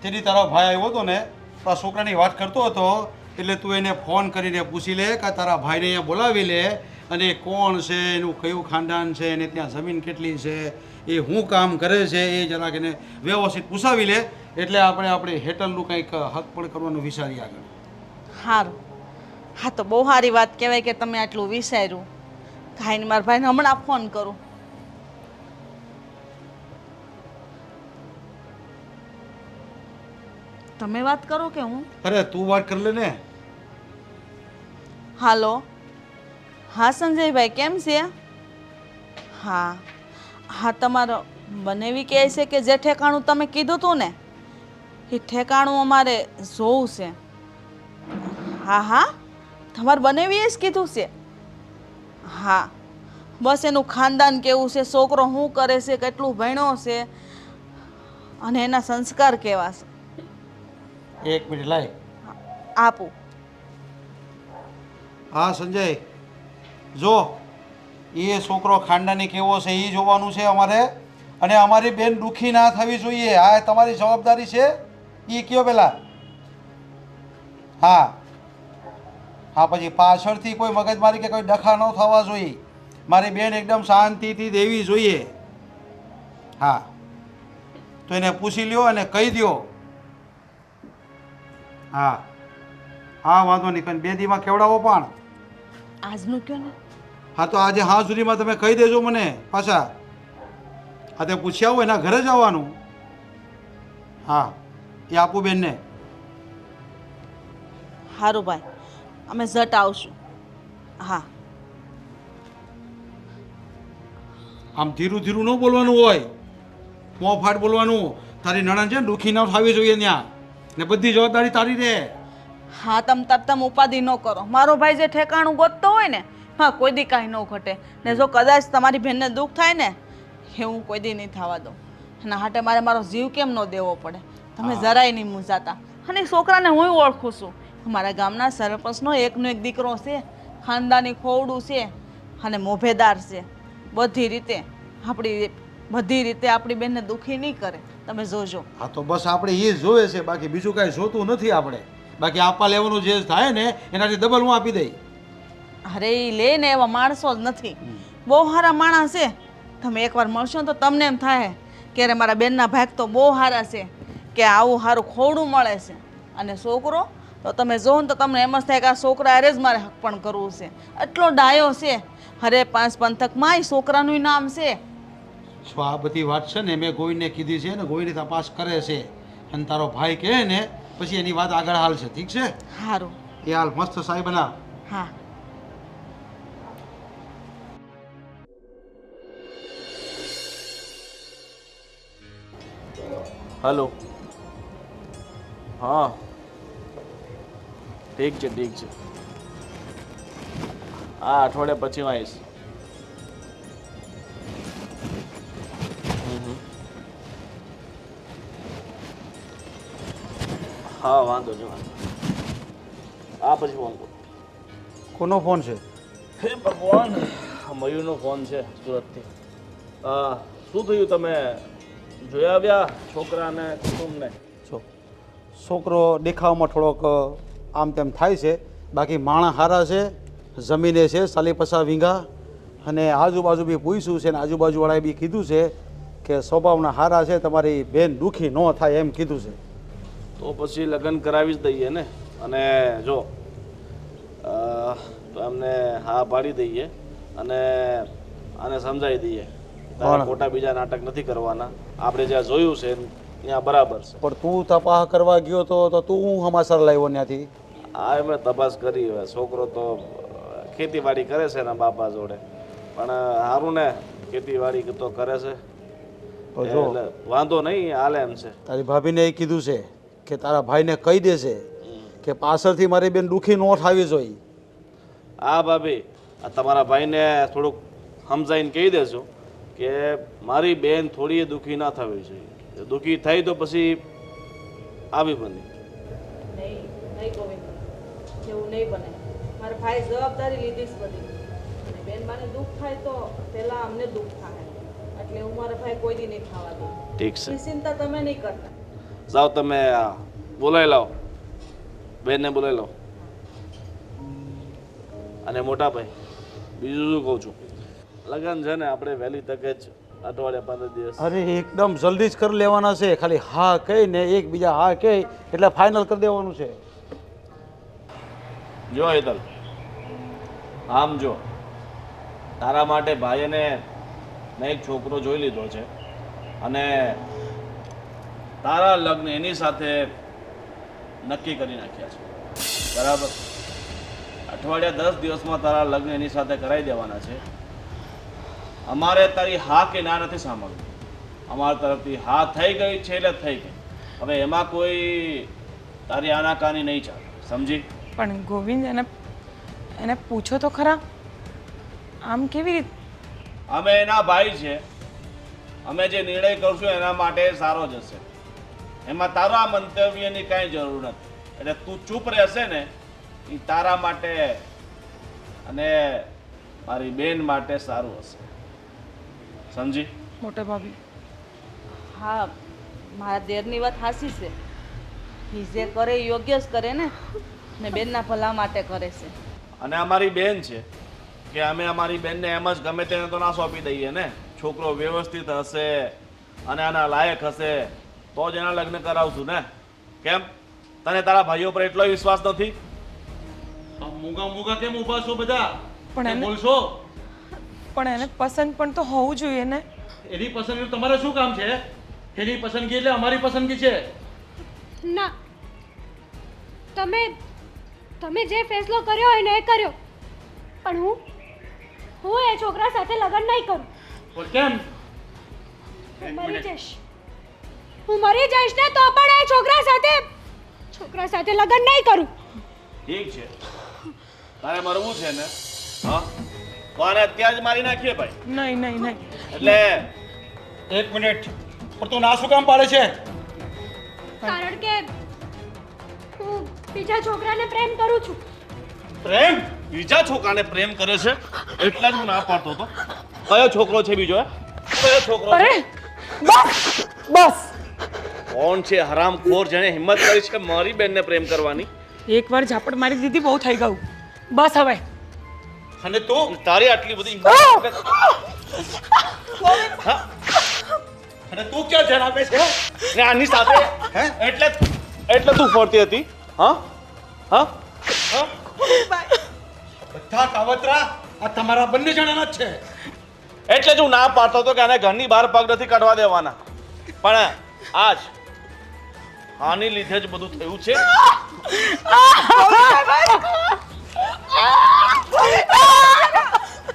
તેની તારો ભાઈ આવ્યો હતો ને તો આ છોકરાની વાત કરતો હતો એટલે તું એને ફોન કરીને પૂછી લે કે તારા ભાઈને અહીંયા બોલાવી લે અને એ કોણ છે, એનું કયું ખાનદાન છે, એને ત્યાં જમીન કેટલી છે, એ શું કામ કરે છે, એ જરાક એને વ્યવસ્થિત પૂછાવી લે એટલે આપણે હેટલનું કંઈક હક પણ કરવાનું વિચારીએ આગળ. સારું. હા તો બહુ સારી વાત કહેવાય કે તમે આટલું વિચાર્યું. કાંઈ મારા ભાઈને હમણાં ફોન કરું. તમે વાત કરો કે હું? અરે તું વાત કરી લે ને. હાલો. હા સંજયભાઈ, કેમ છે? હા હા, તમારો બનેવી કહે છે કે જે ઠેકાણું તમે કીધું હતું ને એ ઠેકાણું અમારે જોવું છે. હા હા, તમારે બનેવીએ જ કીધું છે. હા, બસ એનું ખાનદાન કેવું છે, છોકરો શું કરે છે, કેટલું ભણ્યો છે અને એના સંસ્કાર કેવા છે. એક મિનિટ લાય. આપું. હા સંજય, જો એ છોકરો ખાનદાની કેવો છે એ જોવાનું છે અમારે, અને અમારી બેન દુઃખી ના થવી જોઈએ. આ તમારી જવાબદારી છે. એ કયો પેલા. હા હા, પછી પાછળથી કોઈ મગજમારી કે કોઈ ડખા ન થવા જોઈએ. મારી બેન એકદમ શાંતિથી દેવી જોઈએ. હા, તો એને પૂછી લ્યો અને કહી દ્યો. હા હા, વાંધો નહીં, પણ 2 દીમાં કેવડાવો પણ. આજનું કયો ને. હા, તો આજે હા સુધીમાં તમે કહી દેજો મને પાછા. હા, તે પૂછી આવો, એના ઘરે જ આવવાનું. હા, એ આપું બેનને. સારું ભાઈ, અમે ઝટ આવશું. હા. આમ ધીરું ધીરું ન બોલવાનું હોય, મોંફાટ બોલવાનું. તારી નણંદ છે ને દુઃખી ન થવી જોઈએ ત્યાં, ને બધી જવાબદારી તારી રહે. હા, તમ ઉપાધિ ન કરો. મારો ભાઈ જે ઠેકાણું ગોતતો હોય ને, હા, કોઈ દી કાંઈ ન ઘટે. ને જો કદાચ તમારી બહેનને દુઃખ થાય ને, એ હું કોઈ દી નહીં થવા દઉં. એના હાટે મારે મારો જીવ કેમ ન દેવો પડે? તમે જરાય નહીં મૂંઝાતા. અને એ છોકરાને હું ઓળખું છું. અમારા ગામના સરપંચનો એકનો એક દીકરો છે, ખાનદાની ખોવડું છે અને મોભેદાર છે. બધી રીતે આપણી બેનને દુઃખી નહીં કરે. તમે જોજો. હા, તો બસ આપણે એ જ જોવે છે, બાકી બીજું કાંઈ જોતું નથી આપણે. બાકી આપવા લેવાનું જે થાય ને એનાથી ડબલ હું આપી દઈ. અરે એ લે ને એવા માણસો જ નથી, બહુ સારા માણસ છે. તમે એકવાર મળશો ને તો તમને એમ થાય કે અરે મારા બેનના ભાગ તો બહુ સારા છે, કે આવું સારું ખોવડું મળે છે. અને છોકરો તો તમે જોવો ને તો તમને એમ જ થાય કે આ છોકરા અરે જ મારે હક પણ કરવું છે. એટલો ડાયો છે. અરે 5 પંથકમાં એ છોકરાનું નામ છે. જો આ બધી વાત છે ને મેં ગોવિંદને કીધી છે ને, ગોવિંદ તપાસ કરે છે. અને તારો ભાઈ કહે ને પછી એની વાત આગળ હાલશે. ઠીક છે? સારું. એ હાલ મસ્ત સાહેબ બના. હા. હલો. હા, ઠીક છે ઠીક છે. હા, અઠવાડિયા પછી હું આવીશ. હા, વાંધો નહીં. હા, પછી ફોન કરું. કોનો ફોન છે? હે ભગવાન, મયુરનો ફોન છે સુરતથી. શું થયું, તમે જોઈ આવ્યા છોકરાને કુટુંબને? છોકરો દેખાવમાં થોડોક આમ તેમ થાય છે, બાકી માણસ સારા છે. જમીને છે 40-50 વીઘા, અને આજુબાજુ બી પૂછ્યું છે ને આજુબાજુવાળાએ બી કીધું છે કે સ્વભાવના સારા છે, તમારી બેન દુઃખી ન થાય એમ કીધું છે. તો પછી લગ્ન કરાવી જ દઈએ ને. અને જો તો એમને હા પાડી દઈએ અને આને સમજાવી દઈએ તારે ખોટા બીજા નાટક નથી કરવાના. આપણે જ્યાં જોયું છે ત્યાં બરાબર છે. પણ તું તપાસ કરવા ગયો તો તું હું સમાચાર લાવ્યો ત્યાંથી? હા, એમણે તપાસ કરી. હવે છોકરો તો ખેતીવાડી કરે છે એના બાપા જોડે, પણ સારું ને, ખેતીવાડી તો કરે છે એટલે વાંધો નહીં, હાલે એમ છે. તારી ભાભીને એ કીધું છે કે તારા ભાઈને કહી દેશે કે પાછળથી મારી બેન દુઃખી ન થવી જોઈએ. હા ભાભી, આ તમારા ભાઈને થોડુંક સમજાવીને કહી દેજો કે મારી બેન થોડી દુઃખી ના થવી જોઈએ. દુઃખી થઈ તો પછી આવી બની. નહીં ગોવિંદ, એવું નહીં બને. મારા ભાઈ જવાબદારી લીધી જ બધી. અને બેનબાને દુઃખ થાય તો પહેલા અમને દુઃખ થાય, એટલે હું મારા ભાઈ કોઈ દી નહીં ખાવા દઉં. ઠીક છે, ચિંતા તમે નહીં કરતા. જાઓ તમે બોલાવી લાવો, બેનને બોલાવી લાવો. અને મોટા ભાઈ, બીજું શું કહું છું, લગ્ન છે ને આપણે વહેલી તકે જ અઠવાડિયા 15 દિવસ. અરે એકદમ જલ્દી જ કરી લેવાના છે. ખાલી હા કહીને એકબીજા હા કહે એટલે ફાઇનલ કરી દેવાનું છે. જો હેતલ, આમ જો તારા માટે ભાઈને મેં એક છોકરો જોઈ લીધો છે અને તારા લગ્ન એની સાથે નક્કી કરી નાખ્યા છે. બરાબર? અઠવાડિયા 10 દિવસમાં તારા લગ્ન એની સાથે કરાવી દેવાના છે. અમારે તારી હા કે ના નથી સાંભળવું. અમારા તરફથી હા થઈ ગઈ છે એટલે થઈ ગઈ. હવે એમાં કોઈ તારી આનાકાની નહીં ચાલે, સમજી? પણ ગોવિંદ, એને પૂછો તો ખરા, આમ કેવી રીતે? અમે એના ભાઈ છે. અમે જે નિર્ણય કરશું એના માટે સારો જ હશે. એમાં તારા મંતવ્યની કાંઈ જરૂર નથી. એટલે તું ચૂપ રહેશે ને એ તારા માટે અને મારી બેન માટે સારું હશે, સમજી? મોટા ભાભી, હા, મારા દેરની વાત સાચી છે. એ જે કરે એ યોગ્ય જ કરે ને બેનના ભલા માટે કરે છે. અને અમારી બેન છે કે અમે અમારી બેનને એમ જ ગમે તેને તો ના સોંપી દઈએ ને. છોકરો વ્યવસ્થિત હશે અને આના લાયક હશે તો જ એના લગ્ન કરાવશું ને. કેમ તને તારા ભાઈઓ પર એટલો વિશ્વાસ નથી? મૂગા મૂગા કેમ ઊભા છો બધા? પણ કેમ એને- બોલશો? પણ એને પસંદ પણ તો હોવું જોઈએ ને. એની પસંદગી તમારે શું કામ છે? એની પસંદગી એટલે અમારી પસંદગી છે. ના, તમે તમે જે ફેસલો કર્યો હોય ને એ કર્યો, પણ હું એ છોકરા સાથે લગ્ન નહીં કરું. પણ કેમ? હું મરી જઈશ ને તો પણ એ છોકરા સાથે લગ્ન નહીં કરું. ઠીક છે, તારે મરવું છે ને? હા, તો આને અત્યારે જ મારી નાખીએ ભાઈ. નહીં નહીં નહીં. એટલે એક મિનિટ, પણ તું ના શું કામ પાડે છે? કારણ કે હું બીજા છોકરાને પ્રેમ કરું છું. પ્રેમ? બીજા છોકરાને પ્રેમ કરે છે એટલા જ હું ના પાડતો હતો. કયો છોકરો છે બીજો? કયો છોકરો છે? અરે બસ બસ. કોણ છે હરામખોર જેણે હિંમત કરી છે મારી બેનને પ્રેમ કરવાની? એકવાર ઝાપટ મારી દીધી, બહુ થઈ ગયું. બસ હવે. અને તું તારી આટલી બધી હિંમત? હા? અને તું ક્યાં ધ્યાન આપે છે? ને આની સાથે એટલે તું ફરતી હતી? હા હા હા? બધા કાવતરા આ તમારા બંને જણાના જ છે. એટલે જ હું ના પાડતો હતો કે આને ઘરની બહાર પગ નથી કાઢવા દેવાના. પણ આજ આની લીધે જ બધું થયું છે.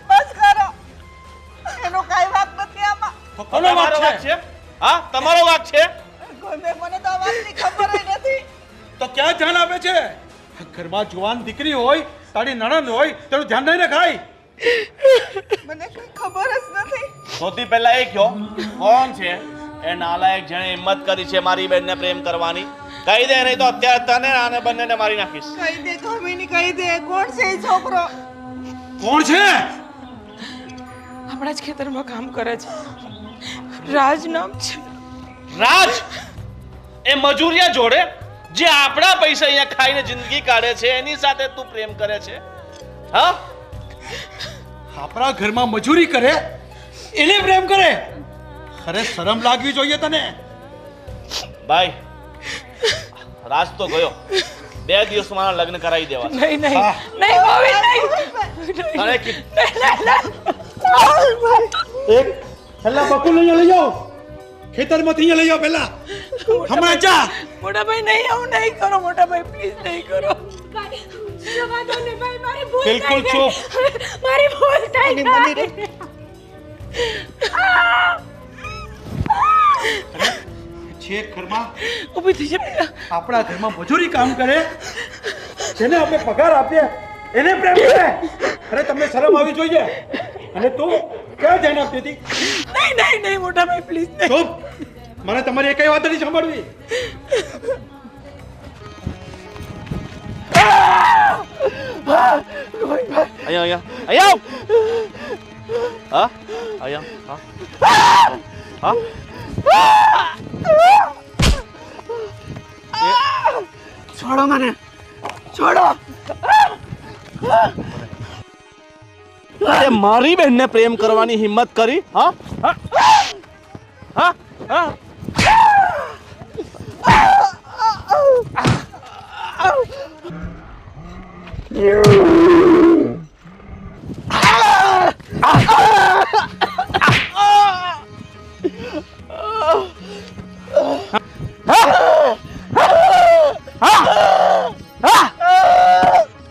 બસ કરો, એનો કાંઈ વાંક નથી આમાં. તો કોનો વાંક તમારો વાંક છે? છે? હા, તમારો વાંક છે. મને તો આ વાતની ખબર ય નથી. તો ક્યાં ધ્યાન આપે છે? ઘરમાં જુવાન દીકરી હોય, તારી નણંદ હોય, તેનું ધ્યાન નહીં રખાય. મને કઈ ખબર જ નથી. સૌથી પહેલા એ કહો, કોણ છે એ નાલાયક જેણે હિંમત કરી છે મારી બેનને પ્રેમ કરવાની? કહી દે, નહીં તો અત્યારે તને આને બંનેને મારી નાખીશ. કહી દે કામિની, કહી દે કોણ છે એ છોકરો? કોણ છે? આપણા જ ખેતરમાં કામ કરે છે. રાજ નામ છે. રાજ? એ મજૂરિયા જોડે જે આપણા પૈસા અહીંયા ખાઈને જિંદગી કાઢે છે એની સાથે તું પ્રેમ કરે છે? હા? આપણા ઘરમાં મજૂરી કરે એને પ્રેમ કરે? અરે શરમ લાગવી જોઈએ તને. ભાઈ, રાજ તો ગયો. 2 દિવસમાં લગ્ન કરાવી દેવા. નહીં નહીં હા. નહીં ગોવિંદ નહીં. તને કીધું. એક પહેલા બકુલ અહીંયા લઈ જાઓ. ખેતરમાંથી અહીંયા લઈ જાઓ પહેલા. હમણાં જા. મોટા ભાઈ નહીં, આવું નહીં કરો. મોટા ભાઈ પ્લીઝ નહીં કરો. ભાઈ, જવા દો ને ભાઈ, મારી ભૂલ થઈ બિલકુલ ગઈ. ચૂપ. મારી ભૂલ થઈ ગઈ. છે ઘરમાં ઊભી થઈ જા બેટા. આપણા ઘરમાં મજૂરી કામ કરે, જેને આપણે પગાર આપીએ એને પ્રેમ કરે. અરે તમને શરમ આવી જોઈએ. અને તું ક્યાં ધ્યાન આપતી હતી? નહીં નહીં નહીં મોટા ભાઈ પ્લીઝ નહીં. ચૂપ. મને તમારી એકઈ વાત નથી સાંભળવી. અહીંયા અહીંયા અહીંયા. હા? અહીંયા. હા? હા? છોડો મને, છોડો. તે મારી બહેનને પ્રેમ કરવાની હિંમત કરી? હા? હા? હા? હા?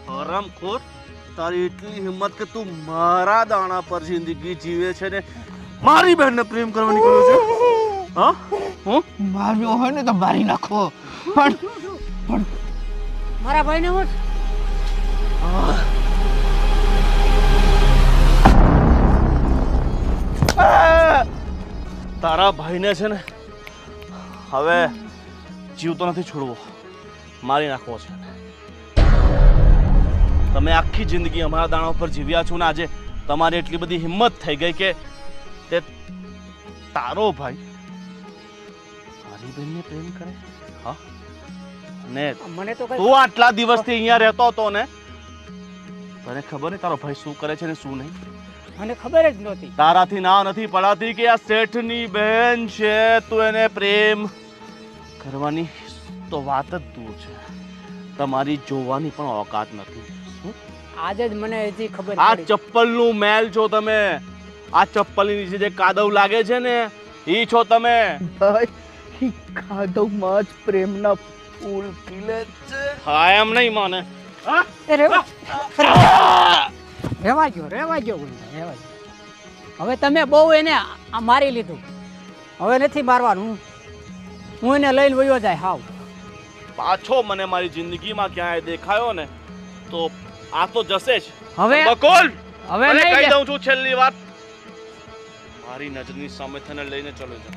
હરામખોર, તારી એટલી હિંમત કે તું મારા દાણા પર જિંદગી જીવે છે ને મારી બહેનને પ્રેમ કરવાની કહ્યું છે? હા? હું? મારવો હોય ને તો મારી નાખો, પણ મારા ભાઈને હું તારા ભાઈને છે ને હવે જીવતો નથી છોડવો, મારી નાખવો છે. તમે આખી જિંદગી અમારા દાણા ઉપર જીવ્યા છો ને આજે તમારી એટલી બધી હિંમત થઈ ગઈ કે તે તારો ભાઈ મારી બહેનને પ્રેમ કરે? હા? ને મને તો કઈ તું આટલા દિવસથી અહીંયા રહેતો હતો ને, તને ખબર નહીં તારો ભાઈ શું કરે છે ને શું નહીં? મને ખબર જ નહોતી. તારાથી ના નથી પડાતી કે આ શેઠની બહેન છે, તું એને પ્રેમ કરવાની તો વાત જ દૂર છે, તમારી જોવાની પણ ઓકાત નથી. શું? આજે જ મને હજી ખબર આ પડી. ચપ્પલનું મેલ છો તમે. આ ચપ્પલની નીચે જે કાદવ લાગે છે ને ઈ છો તમે. ભાઈ ઈ કાદવમાં જ પ્રેમના ફૂલ ખીલે છે. હા એમ નહીં માને. હા? રેવા ગયો રેવા ગયો. હવે તમે બહુ એને મારી લીધું, હવે નથી મારવાનું. હું એને લઈને વયો જાય. હાવ પાછો મને મારી જિંદગીમાં ક્યાંય દેખાયો ને તો આ તો જશે જ. હવે બકોલ હવે મને નહીં કહી જા. દઉં છું છેલ્લી વાત, મારી નજરની સામે તને લઈને ચલો જા.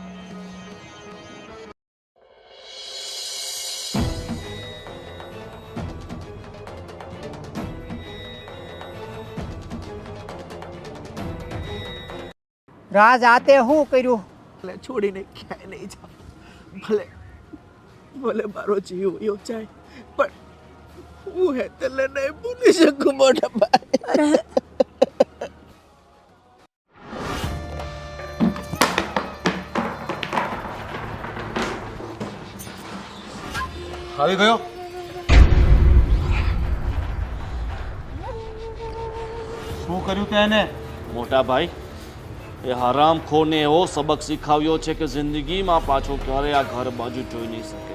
રાજ આતે શું કર્યું? ભલે છોડીને ક્યાંય નહીં જાઉં, ભલે ભલે મારો જીવ વયો જાય, પણ હું હેતલને નહીં ભૂલી શકું મોટા ભાઈ. આવી ગયો? શું કર્યું તે એને? મોટા ભાઈ, એ હરામખોરને એવો સબક શીખવ્યો છે કે જિંદગીમાં પાછો ક્યારે આ ઘર બાજુ જોઈ નહીં શકે.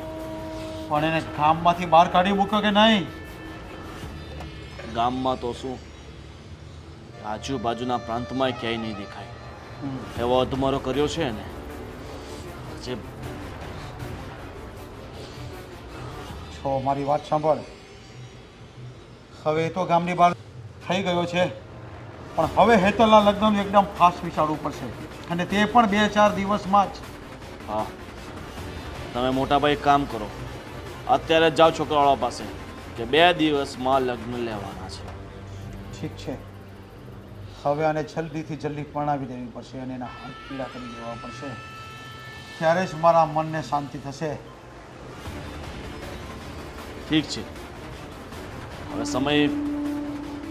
પણ એને ગામમાંથી બહાર કાઢી મૂક્યો કે નહીં? ગામમાં તો શું, આજુબાજુના પ્રાંતમાં ક્યાંય નહીં દેખાય. એવો અધમરો કર્યો છે ને જે છો મારી વાત સાંભળ. હવે એ તો ગામની બહાર થઈ ગયો છે, પણ હવે હેતલના લગ્નનું એકદમ ફાસ્ટ વિચારવું પડશે, અને તે પણ 2-4 દિવસમાં જ. હા, તમે મોટા ભાઈ એક કામ કરો, અત્યારે જ જાઓ છોકરાવાળા પાસે કે 2 દિવસમાં લગ્ન લેવાના છે. ઠીક છે, હવે આને જલ્દીથી જલ્દી પરણાવી દેવી પડશે અને એના હાથ પીડા કરી દેવા પડશે, ત્યારે જ મારા મનને શાંતિ થશે. ઠીક છે, હવે સમય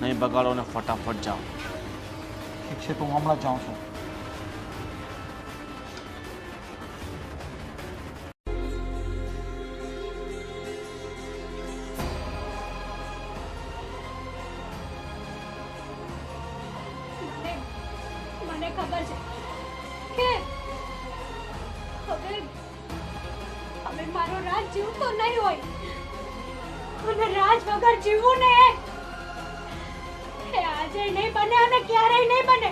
નહીં બગાડો ને ફટાફટ જાઓ. ઠીક છે, તો હું હમણાં જ જાઉં છું. મને ખબર છે કે હવે હવે મારો રાજ જીવતો નહીં હોય, અને રાજ વગર જીવવું ને એ આજે નહીં બને અને ક્યારેય નહીં બને.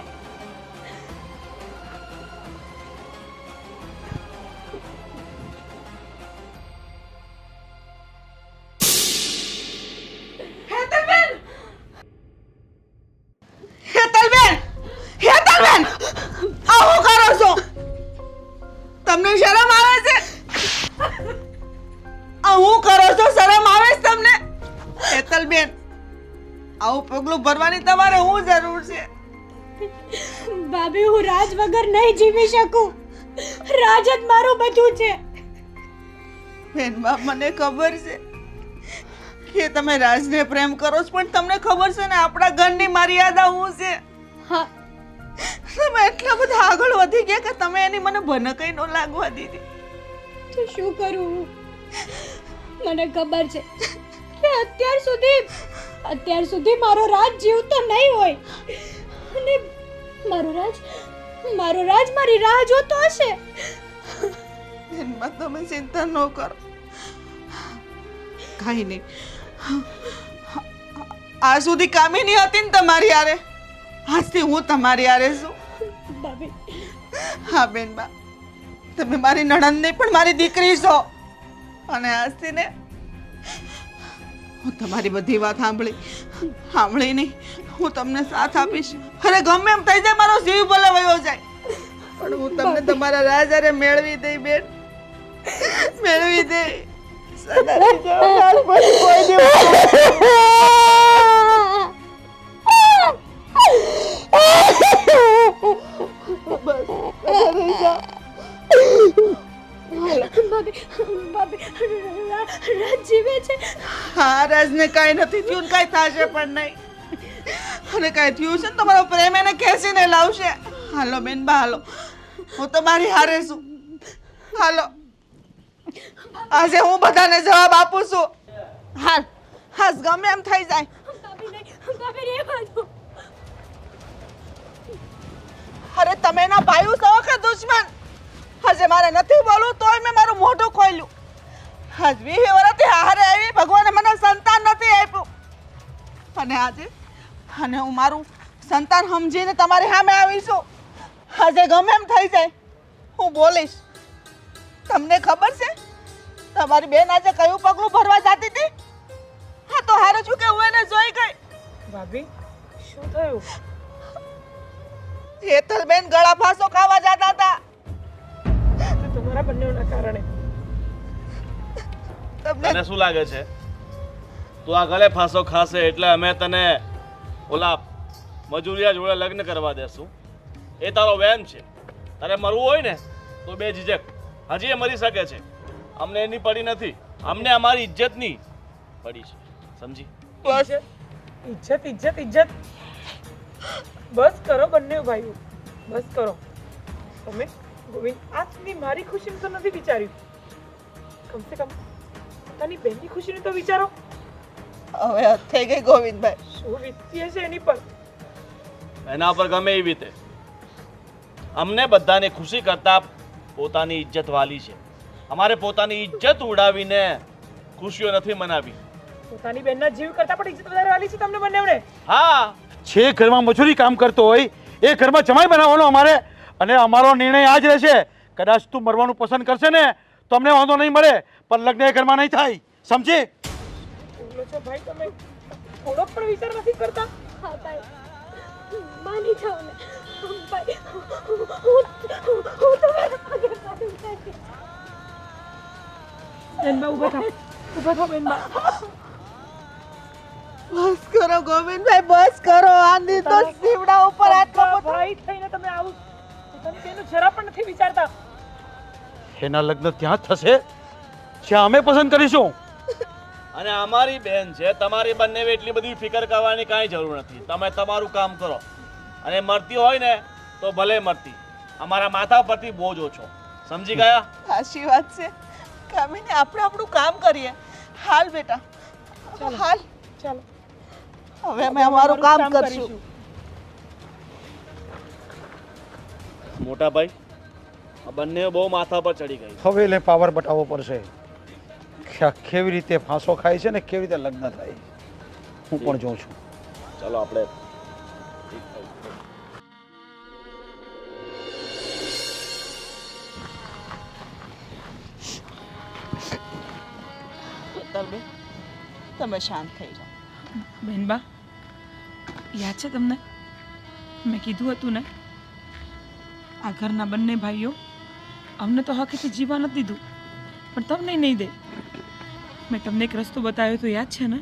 હેતલબેન, હેતલબેન, આ શું કરો છો? તમને શરમ આવે છે? આ શું કરો છો? શરમ આવે છે તમને? હેતલબેન, આવું પગલું ભરવાની તમારે શું જરૂર છે? ભાભી, હું રાજ વગર નહીં જીવી શકું. રાજ જ મારું બધું છે. બેનબા, મને ખબર છે કે તમે રાજને પ્રેમ કરો છો, પણ તમને ખબર છે ને આપણા ઘરની મર્યાદા શું છે? હા, તમે એટલા બધા આગળ વધી ગયા કે તમે એની મને ભનકઈ ન લાગવા દીધી. તો શું કરું હું? મને ખબર છે કે અત્યાર સુધી મારો રાજ જીવતો નહીં હોય, અને મારો રાજ મારી રાહ જોતો હશે. બેનબા, તમે ચિંતા ન કરો, કાંઈ નહીં. આ સુધી કામિની હતી ને તમારી હારે, આજથી હું તમારી હારે છું. ભાભી, હા બેનબા, તમે મારી નણંદ નહીં પણ મારી દીકરી છો, અને આજથી ને હું તમારી બધી વાત સાંભળી નહીં, હું તમને સાથ આપીશ. અરે ગમે એમ થઈ જાય, મારો જીવ ભલે વયો જાય, પણ હું તમને તમારા રાજ હારે મેળવી દઈ બેન, મેળવી દઈ. સદાની જવાબ પછી કોઈ દિવસ ભાભી, રાજ જીવે છે. હા, રાજને કાંઈ નથી થયું, કાંઈ થશે પણ નહીં. અને કાંઈ થયું છે ને તમારો પ્રેમ એને ખેંચીને લાવશે. હાલો બેનબા હાલો, હું તમારી હારે છું. હાલો, આજે હું બધાને જવાબ આપું છું. હાલ હાસ ગમે એમ થઈ જાય. અરે તમે ના ભાઈઓ છો કે દુશ્મન? આજે મારે નથી બોલવું તોય મેં મારું મોઢું ખોલ્યું. આજ 20 વર્ષથી હારે આવી, ભગવાને મને સંતાન નથી આપ્યું. અને આજે હું મારું સંતાન સમજીને તમારી સામે આવી છું. આજે ગમે એમ થઈ જાય હું બોલીશ. તમને ખબર છે તમારી બેન આજે કયું પગલું ભરવા જતી હતી? હા તો હારું છું કે હું એને જોઈ ગઈ. ભાભી શું થયું? હેતલબેન ગળા ફાંસો ખાવા જતા હતા. તમારા બંનેના કારણે. તને શું લાગે છે તું આ ગળે ફાંસો ખાશે એટલે અમે તને ઓલા મજૂરિયા જોડે લગ્ન કરવા દેશું? એ તારો વહેમ છે. તારે મરવું હોય ને તો બે ઝીઝક હજી એ મરી શકે છે. અમને એની પડી નથી, અમને અમારી ઇજ્જતની પડી છે. સમજી? બસ ઇજ્જત ઇજ્જત ઇજ્જત. બસ કરો બંને ભાઈઓ, બસ કરો. તમે ગોવિંદ આજ સુધી મારી ખુશીનું તો નથી વિચાર્યું. કમસે કમ પોતાની બહેનની ખુશીનું તો વિચારો. હવે હદ થઈ ગઈ ગોવિંદભાઈ. શું વીતી હશે એની પર? એના પર ગમે એવી રીતે અમને બધાને ખુશી કરતા પોતાની ઇજ્જત વાલી છે. અમારે પોતાની ઇજ્જત ઉડાવીને ખુશીઓ નથી મનાવી. પોતાની બહેનના જીવ કરતા પણ ઇજ્જત વધારે વાલી છે તમને બંનેવને. હા, જે ઘરમાં મજૂરી કામ કરતો હોય એ ઘરમાં જમાઈ બનાવવાનો અમારે. અને અમારો નિર્ણય આ જ રહેશે. કદાચ તું મરવાનું પસંદ કરશે ને તો અમને વાંધો નહીં મળે, પણ લગ્ન એ ઘરમાં નહીં થાય. સમજી? બોલો છો ભાઈ તમે થોડો પણ વિચાર નથી કરતા? હા ભાઈ, માની જાઓ ને ભાઈ. હું તમારા પગે પડું છું. બેનબા ઊભા થાઓ, ઊભા થાઓ બેનબા. બસ કરો ગોવિંદભાઈ, બસ કરો. આંધી તો સીવડા ઉપર આટલો બધો. ભાઈ થઈને તમે આવું પોતાની બેનનું જરા પણ નથી વિચારતા. એના લગ્ન ત્યાં જ થશે જ્યાં અમે પસંદ કરીશું. અને અમારી બેન છે, તમારી બંને એટલી બધી ફિકર કરવાની કાંઈ જરૂર નથી. તમે તમારું કામ કરો અને મરતી હોય ને તો ભલે મરતી, અમારા માથા પરથી બોજ ઓછો. સમજી ગયા? સાચી વાત છે. કામીને આપણે આપણું કામ કરીએ. હાલ બેટા હાલ, ચાલો હવે અમે અમારું કામ કરશું. મોટા ભાઈ, આ બંને બહુ માથા પર ચડી ગઈ. હવે એટલે પાવર બતાવવો પડશે કે આ કેવી રીતે ફાંસો ખાય છે ને કેવી રીતે લગ્ન થાય. હું પણ જોઉં છું. ચાલો આપણે હેતલબેન તમે શાંત થઈ જાઓ. બેનબા યાદ છે તમને મેં કીધું હતું ને આ ઘરના બંને ભાઈઓ અમને તો હકીથી જીવવા નથી દીધું પણ તમને નહીં દે. મેં તમને એક રસ્તો બતાવ્યો તો યાદ છે ને?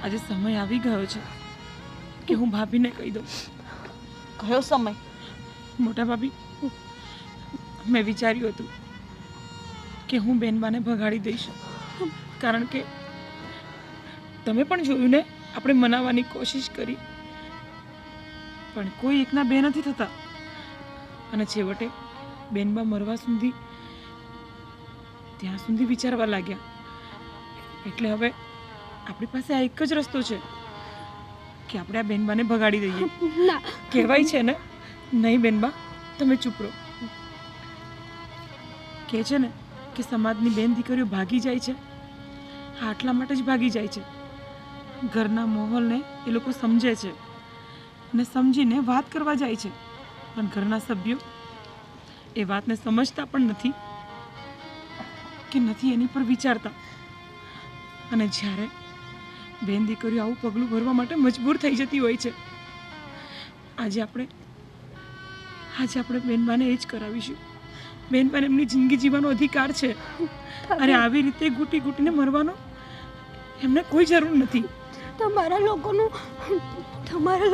આજે સમય આવી ગયો છે કે હું ભાભીને કહી દઉં. કયો સમય? મોટા ભાભી, મેં વિચાર્યું હતું કે હું બેનબાને ભગાડી દઈશ, કારણ કે તમે પણ જોયું ને આપણે મનાવવાની કોશિશ કરી પણ કોઈ એકના બે નથી થતા. અને છેવટે બેનબા મરવા સુધી ત્યાં સુધી વિચારવા લાગ્યા. એટલે હવે આપણી પાસે આ એક જ રસ્તો છે કે આપણે આ બેનબાને ભગાડી દઈએ. ના, કહેવાય છે ને, નહીં બેનબા તમે ચૂપ રહો. કહે છે ને કે સમાજની બેન દીકરીઓ ભાગી જાય છે, આટલા માટે જ ભાગી જાય છે. ઘરના માહોલને એ લોકો સમજે છે ને સમજીને વાત કરવા જાય છે, પણ ઘરના સભ્યો એ વાતને સમજતા પણ નથી કે નથી એની પર વિચારતા. અને જ્યારે બેન દીકરીઓ આવું પગલું ભરવા માટે મજબૂર થઈ જતી હોય છે, આજે આપણે બેનબાને એ જ કરાવીશું. બેનબાને એમની જિંદગી જીવવાનો અધિકાર છે. અરે આવી રીતે ઘૂંટી ઘૂંટીને મરવાનો એમને કોઈ જરૂર નથી. તમારા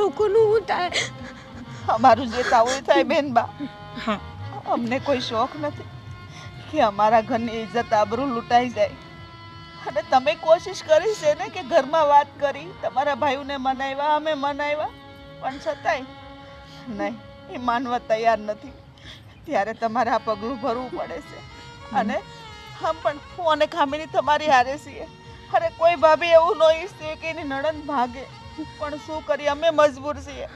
લોકોનું શું થાય? અમારું જે થવું થાય બેનબા. હા, અમને કોઈ શોખ નથી કે અમારા ઘરની ઇજ્જત આબરૂ લૂંટાઈ જાય. અને તમે કોશિશ કરી છે ને કે ઘરમાં વાત કરી, તમારા ભાઈઓને મનાવ્યા, અમે મનાવ્યા, પણ છતાંય નહીં, એ માનવા તૈયાર નથી. ત્યારે તમારે આ પગલું ભરવું પડે છે. અને હમ પણ હું અને ખામીની તમારી હારે છીએ. અરે કોઈ ભાભી એવું ન ઈચ્છે કે એની નણંદ ભાગે, પણ શું કરીએ, અમે મજબૂર છીએ.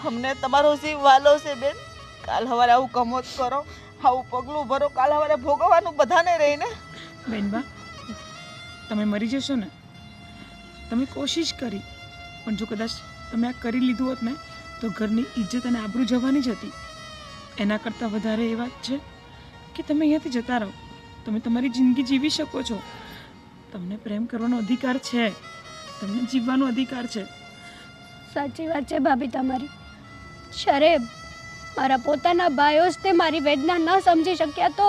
અમને તમારો જીવ વાલો છે બેન. કાલ સવારે આવું કમોત કરો, આવું પગલું ભરો, કાલ સવારે ભોગવવાનું બધાને રહીને. બેનબા, તમે મરી જશો ને? તમે કોશિશ કરી, પણ જો કદાચ તમે આ કરી લીધું હોત ને તો ઘરની ઇજ્જત અને આબરૂ જવાની જ હતી. એના કરતાં વધારે એ વાત છે કે તમે અહીંયાથી જતા રહો. તમે તમારી જિંદગી જીવી શકો છો. તમને પ્રેમ કરવાનો અધિકાર છે, તમને જીવવાનો અધિકાર છે. સાચી વાત છે ભાભી તમારી. જ્યારે મારા પોતાના ભાઈઓ જ તે મારી વેદના ન સમજી શક્યા તો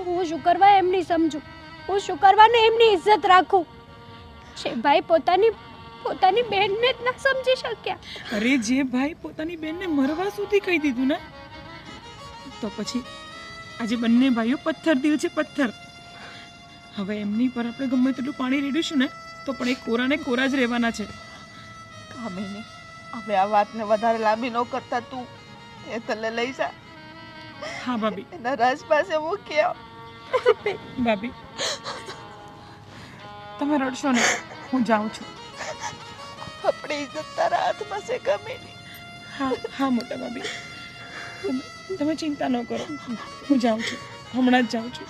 હું શું કરવા એમની સમજું? હું શું કરવાને એમની ઇજ્જત રાખું? જે ભાઈ પોતાની બહેનને જ ન સમજી શક્યા. અરે જે ભાઈ પોતાની બેનને મરવા સુધી કહી દીધું ને, તો પછી આજે બંને ભાઈઓ પથ્થર દિલ છે, પથ્થર. હવે એમની પર આપણે ગમે તેટલું પાણી રેડીશું ને તો પણ એ કોરાને કોરા જ રહેવાના છે. કામિની, હવે આ વાતને વધારે લાંબી ન કરતા તું એ તલે લઈ જા. હા ભાભી. એના રાજ પાસે મૂકી આવ. ભાભી, તમે રડશો ને, હું જાઉં છું. આપણી ઇજ્જત તારા હાથમાં છે કામિની. હા હા મોટા ભાભી, તમે ચિંતા ન કરો, હું જાઉં છું, હમણાં જ જાઉં છું,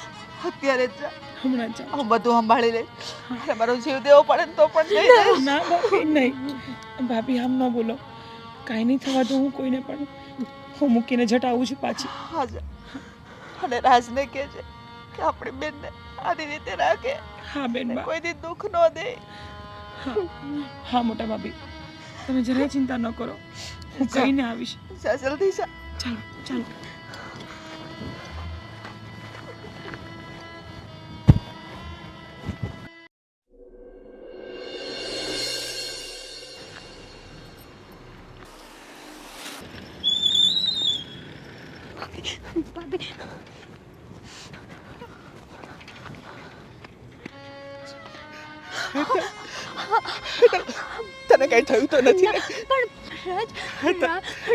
અત્યારે જ જા. હમણાં જ જાઉં હું બધું સંભાળી લઈશ. અને મારો જીવ દેવો પડે ને તો પણ જઈ જઈશ. છું. ના ભાભી નહીં, ભાભી આમ ન બોલો. કાંઈ નહીં થવા દો હું કોઈને પણ. હું મૂકીને જટ આવું છું પાછી. હા જા. અને રાજને કહેજે કે આપણી બેનને આની રીતે રાખે. હા બેનબા. કોઈ દી દુઃખ ન દે. હા હા મોટા ભાભી, તમે જરાય ચિંતા ન કરો, હું કહીને આવીશ. જા જલ્દી જા. ચાલો ચાલો. ભાભી તને કઈ થયું તો નથી ને? પણ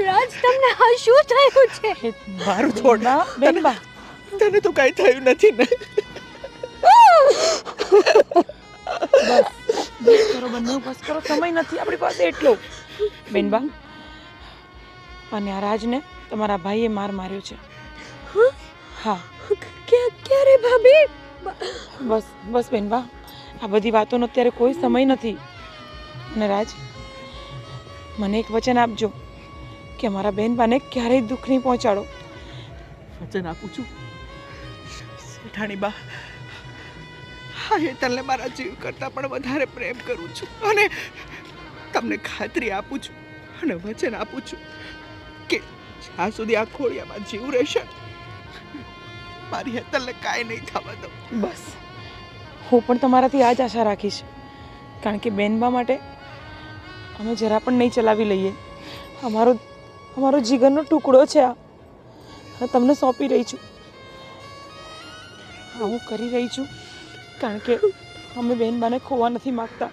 રાજ તમને આ શું થયું છે? મારું છોડ ના બેનબા, તને તો કઈ થયું નથી ને? બસ કરો બંને, બસ કરો, સમય નથી આપણી પાસે એટલો. બેનબા, અને આ રાજને તમારા ભાઈએ માર્યો છે. હા. ક્યારે ભાભી? બસ બસ બેનબા, આ બધી વાતોનો અત્યારે કોઈ સમય નથી. અને રાજ, મને એક વચન આપજો કે અમારા બેનબાને ક્યારેય દુઃખ નહીં પહોંચાડો. વચન આપું છું શેઠાણી બા. હા, એ તને મારા જીવ કરતાં પણ વધારે પ્રેમ કરું છું. અને તમને ખાતરી આપું છું અને વચન આપું છું કે જ્યાં સુધી આ ખોડિયામાં જીવ રહેશે મારી હેતલને કાંઈ નહીં થવા દઉં. બસ, હું પણ તમારાથી આ જ આશા રાખીશ. કારણ કે બેનબા માટે અમે જરા પણ નહીં ચલાવી લઈએ. અમારો જીગરનો ટુકડો છે આ. તમને સોંપી રહી છું. હા, હું કરી રહી છું કારણ કે અમે બેનબાને ખોવા નથી માગતા.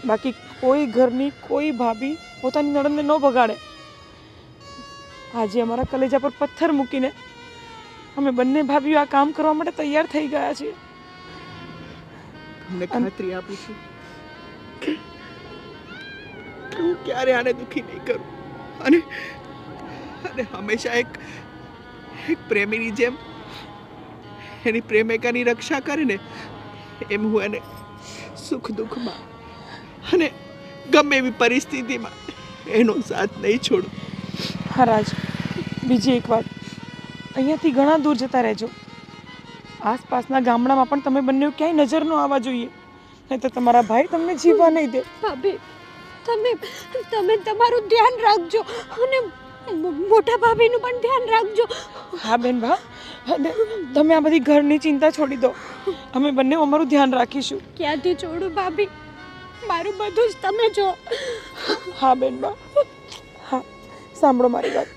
બાકી કોઈ ઘરની કોઈ ભાભી પોતાની નણંદને ન બગાડે. આજે અમારા કલેજા પર પથ્થર મૂકીને અમે બંને ભાભીઓ આ કામ કરવા માટે તૈયાર થઈ ગયા છીએ. તમને ખાતરી આપું છું કે હું ક્યારે આને દુઃખી નહીં કરું. અને હંમેશા એક પ્રેમીની જેમ એની પ્રેમિકાની રક્ષા કરીને એમ હું એને સુખ દુઃખમાં અને ગમે એવી પરિસ્થિતિમાં એનો સાથ નહીં છોડું. હા રાજ, બીજી એક વાત, અહીંયાથી ઘણા દૂર જતા રહેજો. આસપાસના ગામડામાં પણ તમે બંને ક્યાંય નજર ન આવવા જોઈએ, નહીં તો તમારા ભાઈ તમને જીવવા નહીં દે. ભાભી, તમે તમારું ધ્યાન રાખજો અને મોટા ભાભીનું પણ ધ્યાન રાખજો. હા બેન ભા, અને તમે આ બધી ઘરની ચિંતા છોડી દો. અમે બંને અમારું ધ્યાન રાખીશું. ક્યાંથી છોડું ભાભી? મારું બધું જ તમે જો. હા બેન બા, હા સાંભળો મારી વાત.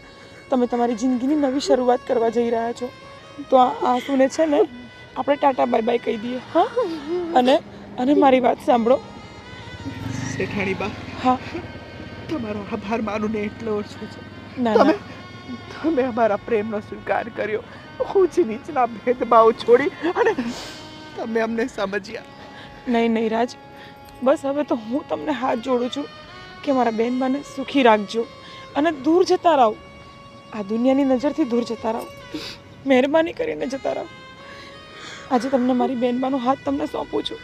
તમે તમારી જિંદગીની નવી શરૂઆત કરવા જઈ રહ્યા છો, તો આ આંસુને છે ને આપણે ટાટા બાય બાય કહી દઈએ હા અને મારી વાત સાંભળો શેઠાણી બા, હા તમારો આભાર માનું ને એટલો ઓછો છે. ના તમે ના તમે અમારા પ્રેમનો સ્વીકાર કર્યો, ઊંચ નીચના ભેદભાવ છોડી અને તમે અમને સમજ્યા. નહીં નહીં રાજ, બસ હવે તો હું તમને હાથ જોડું છું કે મારા બેનબાને સુખી રાખજો અને દૂર જતા રહો, આ દુનિયાની નજરથી દૂર જતા રહો, મહેરબાની કરીને જતા રહો. આજે તમને મારી બેનબાનો હાથ તમને સોંપું છું.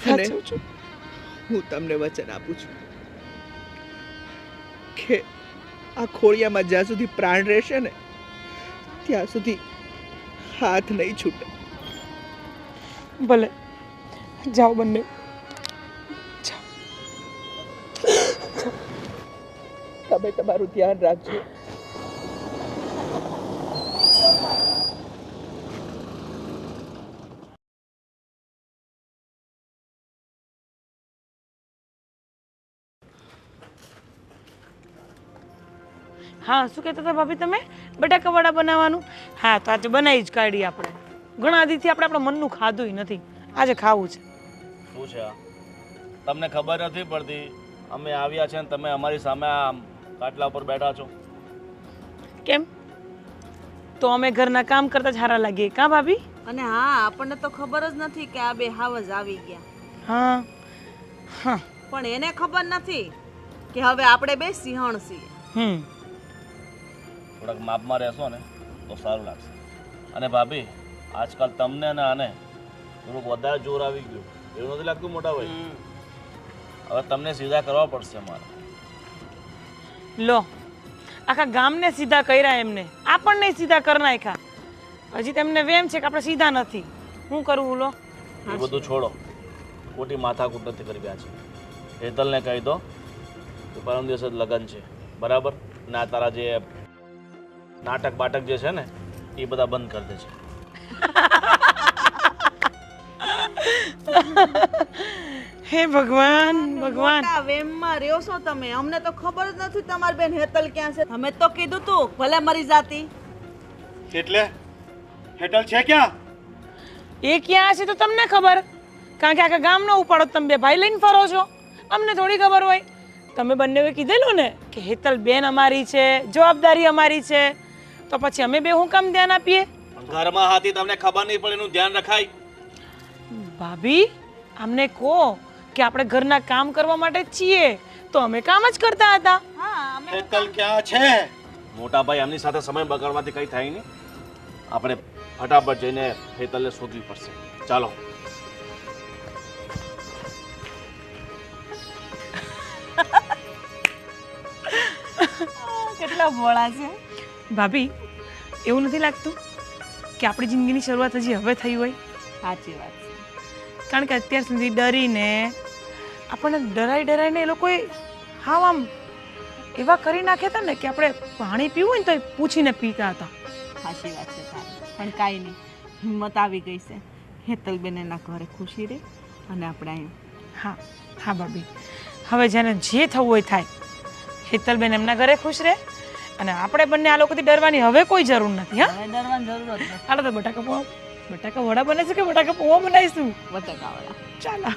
સાચું છું. હું તમને વચન આપું છું કે આ ખોળિયામાં જ્યાં સુધી પ્રાણ રહેશે ને ત્યાં સુધી હાથ નહીં છૂટે. ભલે જાઓ બંને. તમે તમારું ધ્યાન રાખજો. હા શું કહેતા હતા ભાભી તમે? બટાકા વડા બનાવવાનું? હા તો આજે બનાવી જ કાઢી આપણે. ઘણા દીથી આપણે આપણા મનનું ખાધું નથી, આજે ખાવું છે. શું છે આ? તમને ખબર નથી પડતી અમે આવ્યા છે ને તમે અમારી સામે આ કાટલા ઉપર બેઠા છો. કેમ? તો અમે ઘરના કામ કરતા જ હારા લાગીએ કાં ભાભી? અને હા, આપણને તો ખબર જ નથી કે આ બે હાવજ આવી ગયા. હા હા પણ એને ખબર નથી કે હવે આપણે બે સિંહણ છીએ. થોડાક માપમાં રહેશો ને તો સારું લાગશે. અને ભાભી, આજકાલ તમને અને આને થોડુંક વધારે જોર આવી ગયું એવું નથી લાગતું મોટા ભાઈ? હવે તમને સીધા કરવા પડશે મારે. લો આખા ગામને સીધા કર્યા એમને, આપણને સીધા કરી નાખ્યા. હજી તેમને વેમ છે કે આપણે સીધા નથી. શું કરવું? લો એ બધું છોડો, ખોટી માથાકૂટ નથી કરી રહ્યા છે. હેતલને કહી દો કે પરમ દિવસે જ લગ્ન છે, બરાબર? અને આ તારા જે નાટક બાટક જે છે ને એ બધા બંધ કરી દે છે. હે ભગવાન ભગવાન, મોટા વેમમાં રહ્યો છો તમે. અમને તો ખબર જ નથી તમારી બેન હેતલ ક્યાં છે. અમે તો કીધું તું ભલે મરી જાતી. એટલે હેટલ છે ક્યાં? એ ક્યાં હશે તો તમને ખબર, કારણ કે આખા ગામનો ઉપાડો તમે બે ભાઈ લઈને ફરો છો. અમને થોડી ખબર હોય. તમે બંનેએ કીધેલું ને કે હેતલ બેન અમારી છે, જવાબદારી અમારી છે, તો પછી અમે બે હું કામ ધ્યાન આપીએ? ઘરમાં હતી તમને ખબર નહીં પડે એનું ધ્યાન રખાય. ભાભી અમને કહો કે આપણે ઘરના કામ કરવા માટે જ છીએ, તો અમે કામ જ કરતા હતા. હા, અમે હેતલ ક્યાં છે? મોટા ભાઈ એમની સાથે સમય બગાડવાથી કંઈ થાય નહીં. આપણે ફટાફટ જઈને હેતલને શોધવી પડશે. ચાલો. કેટલા ભોળા છે ભાભી, એવું નથી લાગતું કે આપણી જિંદગીની શરૂઆત હજી હવે થઈ હોય? સાચી વાત છે. કારણ કે અત્યાર સુધી ડરીને આપણને ડરાઈને એ લોકોએ હાવ આમ એવા કરી નાખ્યા હતા ને કે આપણે પાણી પીવું હોય ને તો એ પૂછીને પીતા હતા. સાચી વાત છે તારી. પણ કાંઈ નહીં, હિંમત આવી ગઈ છે. હેતલબેન એના ઘરે ખુશી રહે અને આપણે અહીંયા. હા હા ભાભી, હવે જેને જે થવું હોય થાય. હેતલબેન એમના ઘરે ખુશ રહે અને આપણે બંને આ લોકોથી ડરવાની હવે કોઈ જરૂર નથી. હા, હવે ડરવાની જરૂર જ નથી. હાલો તો બટાકા વડા બને છે કે બટાકા પૌવા બનાવીશું? બટાકાવાળા. ચાલો.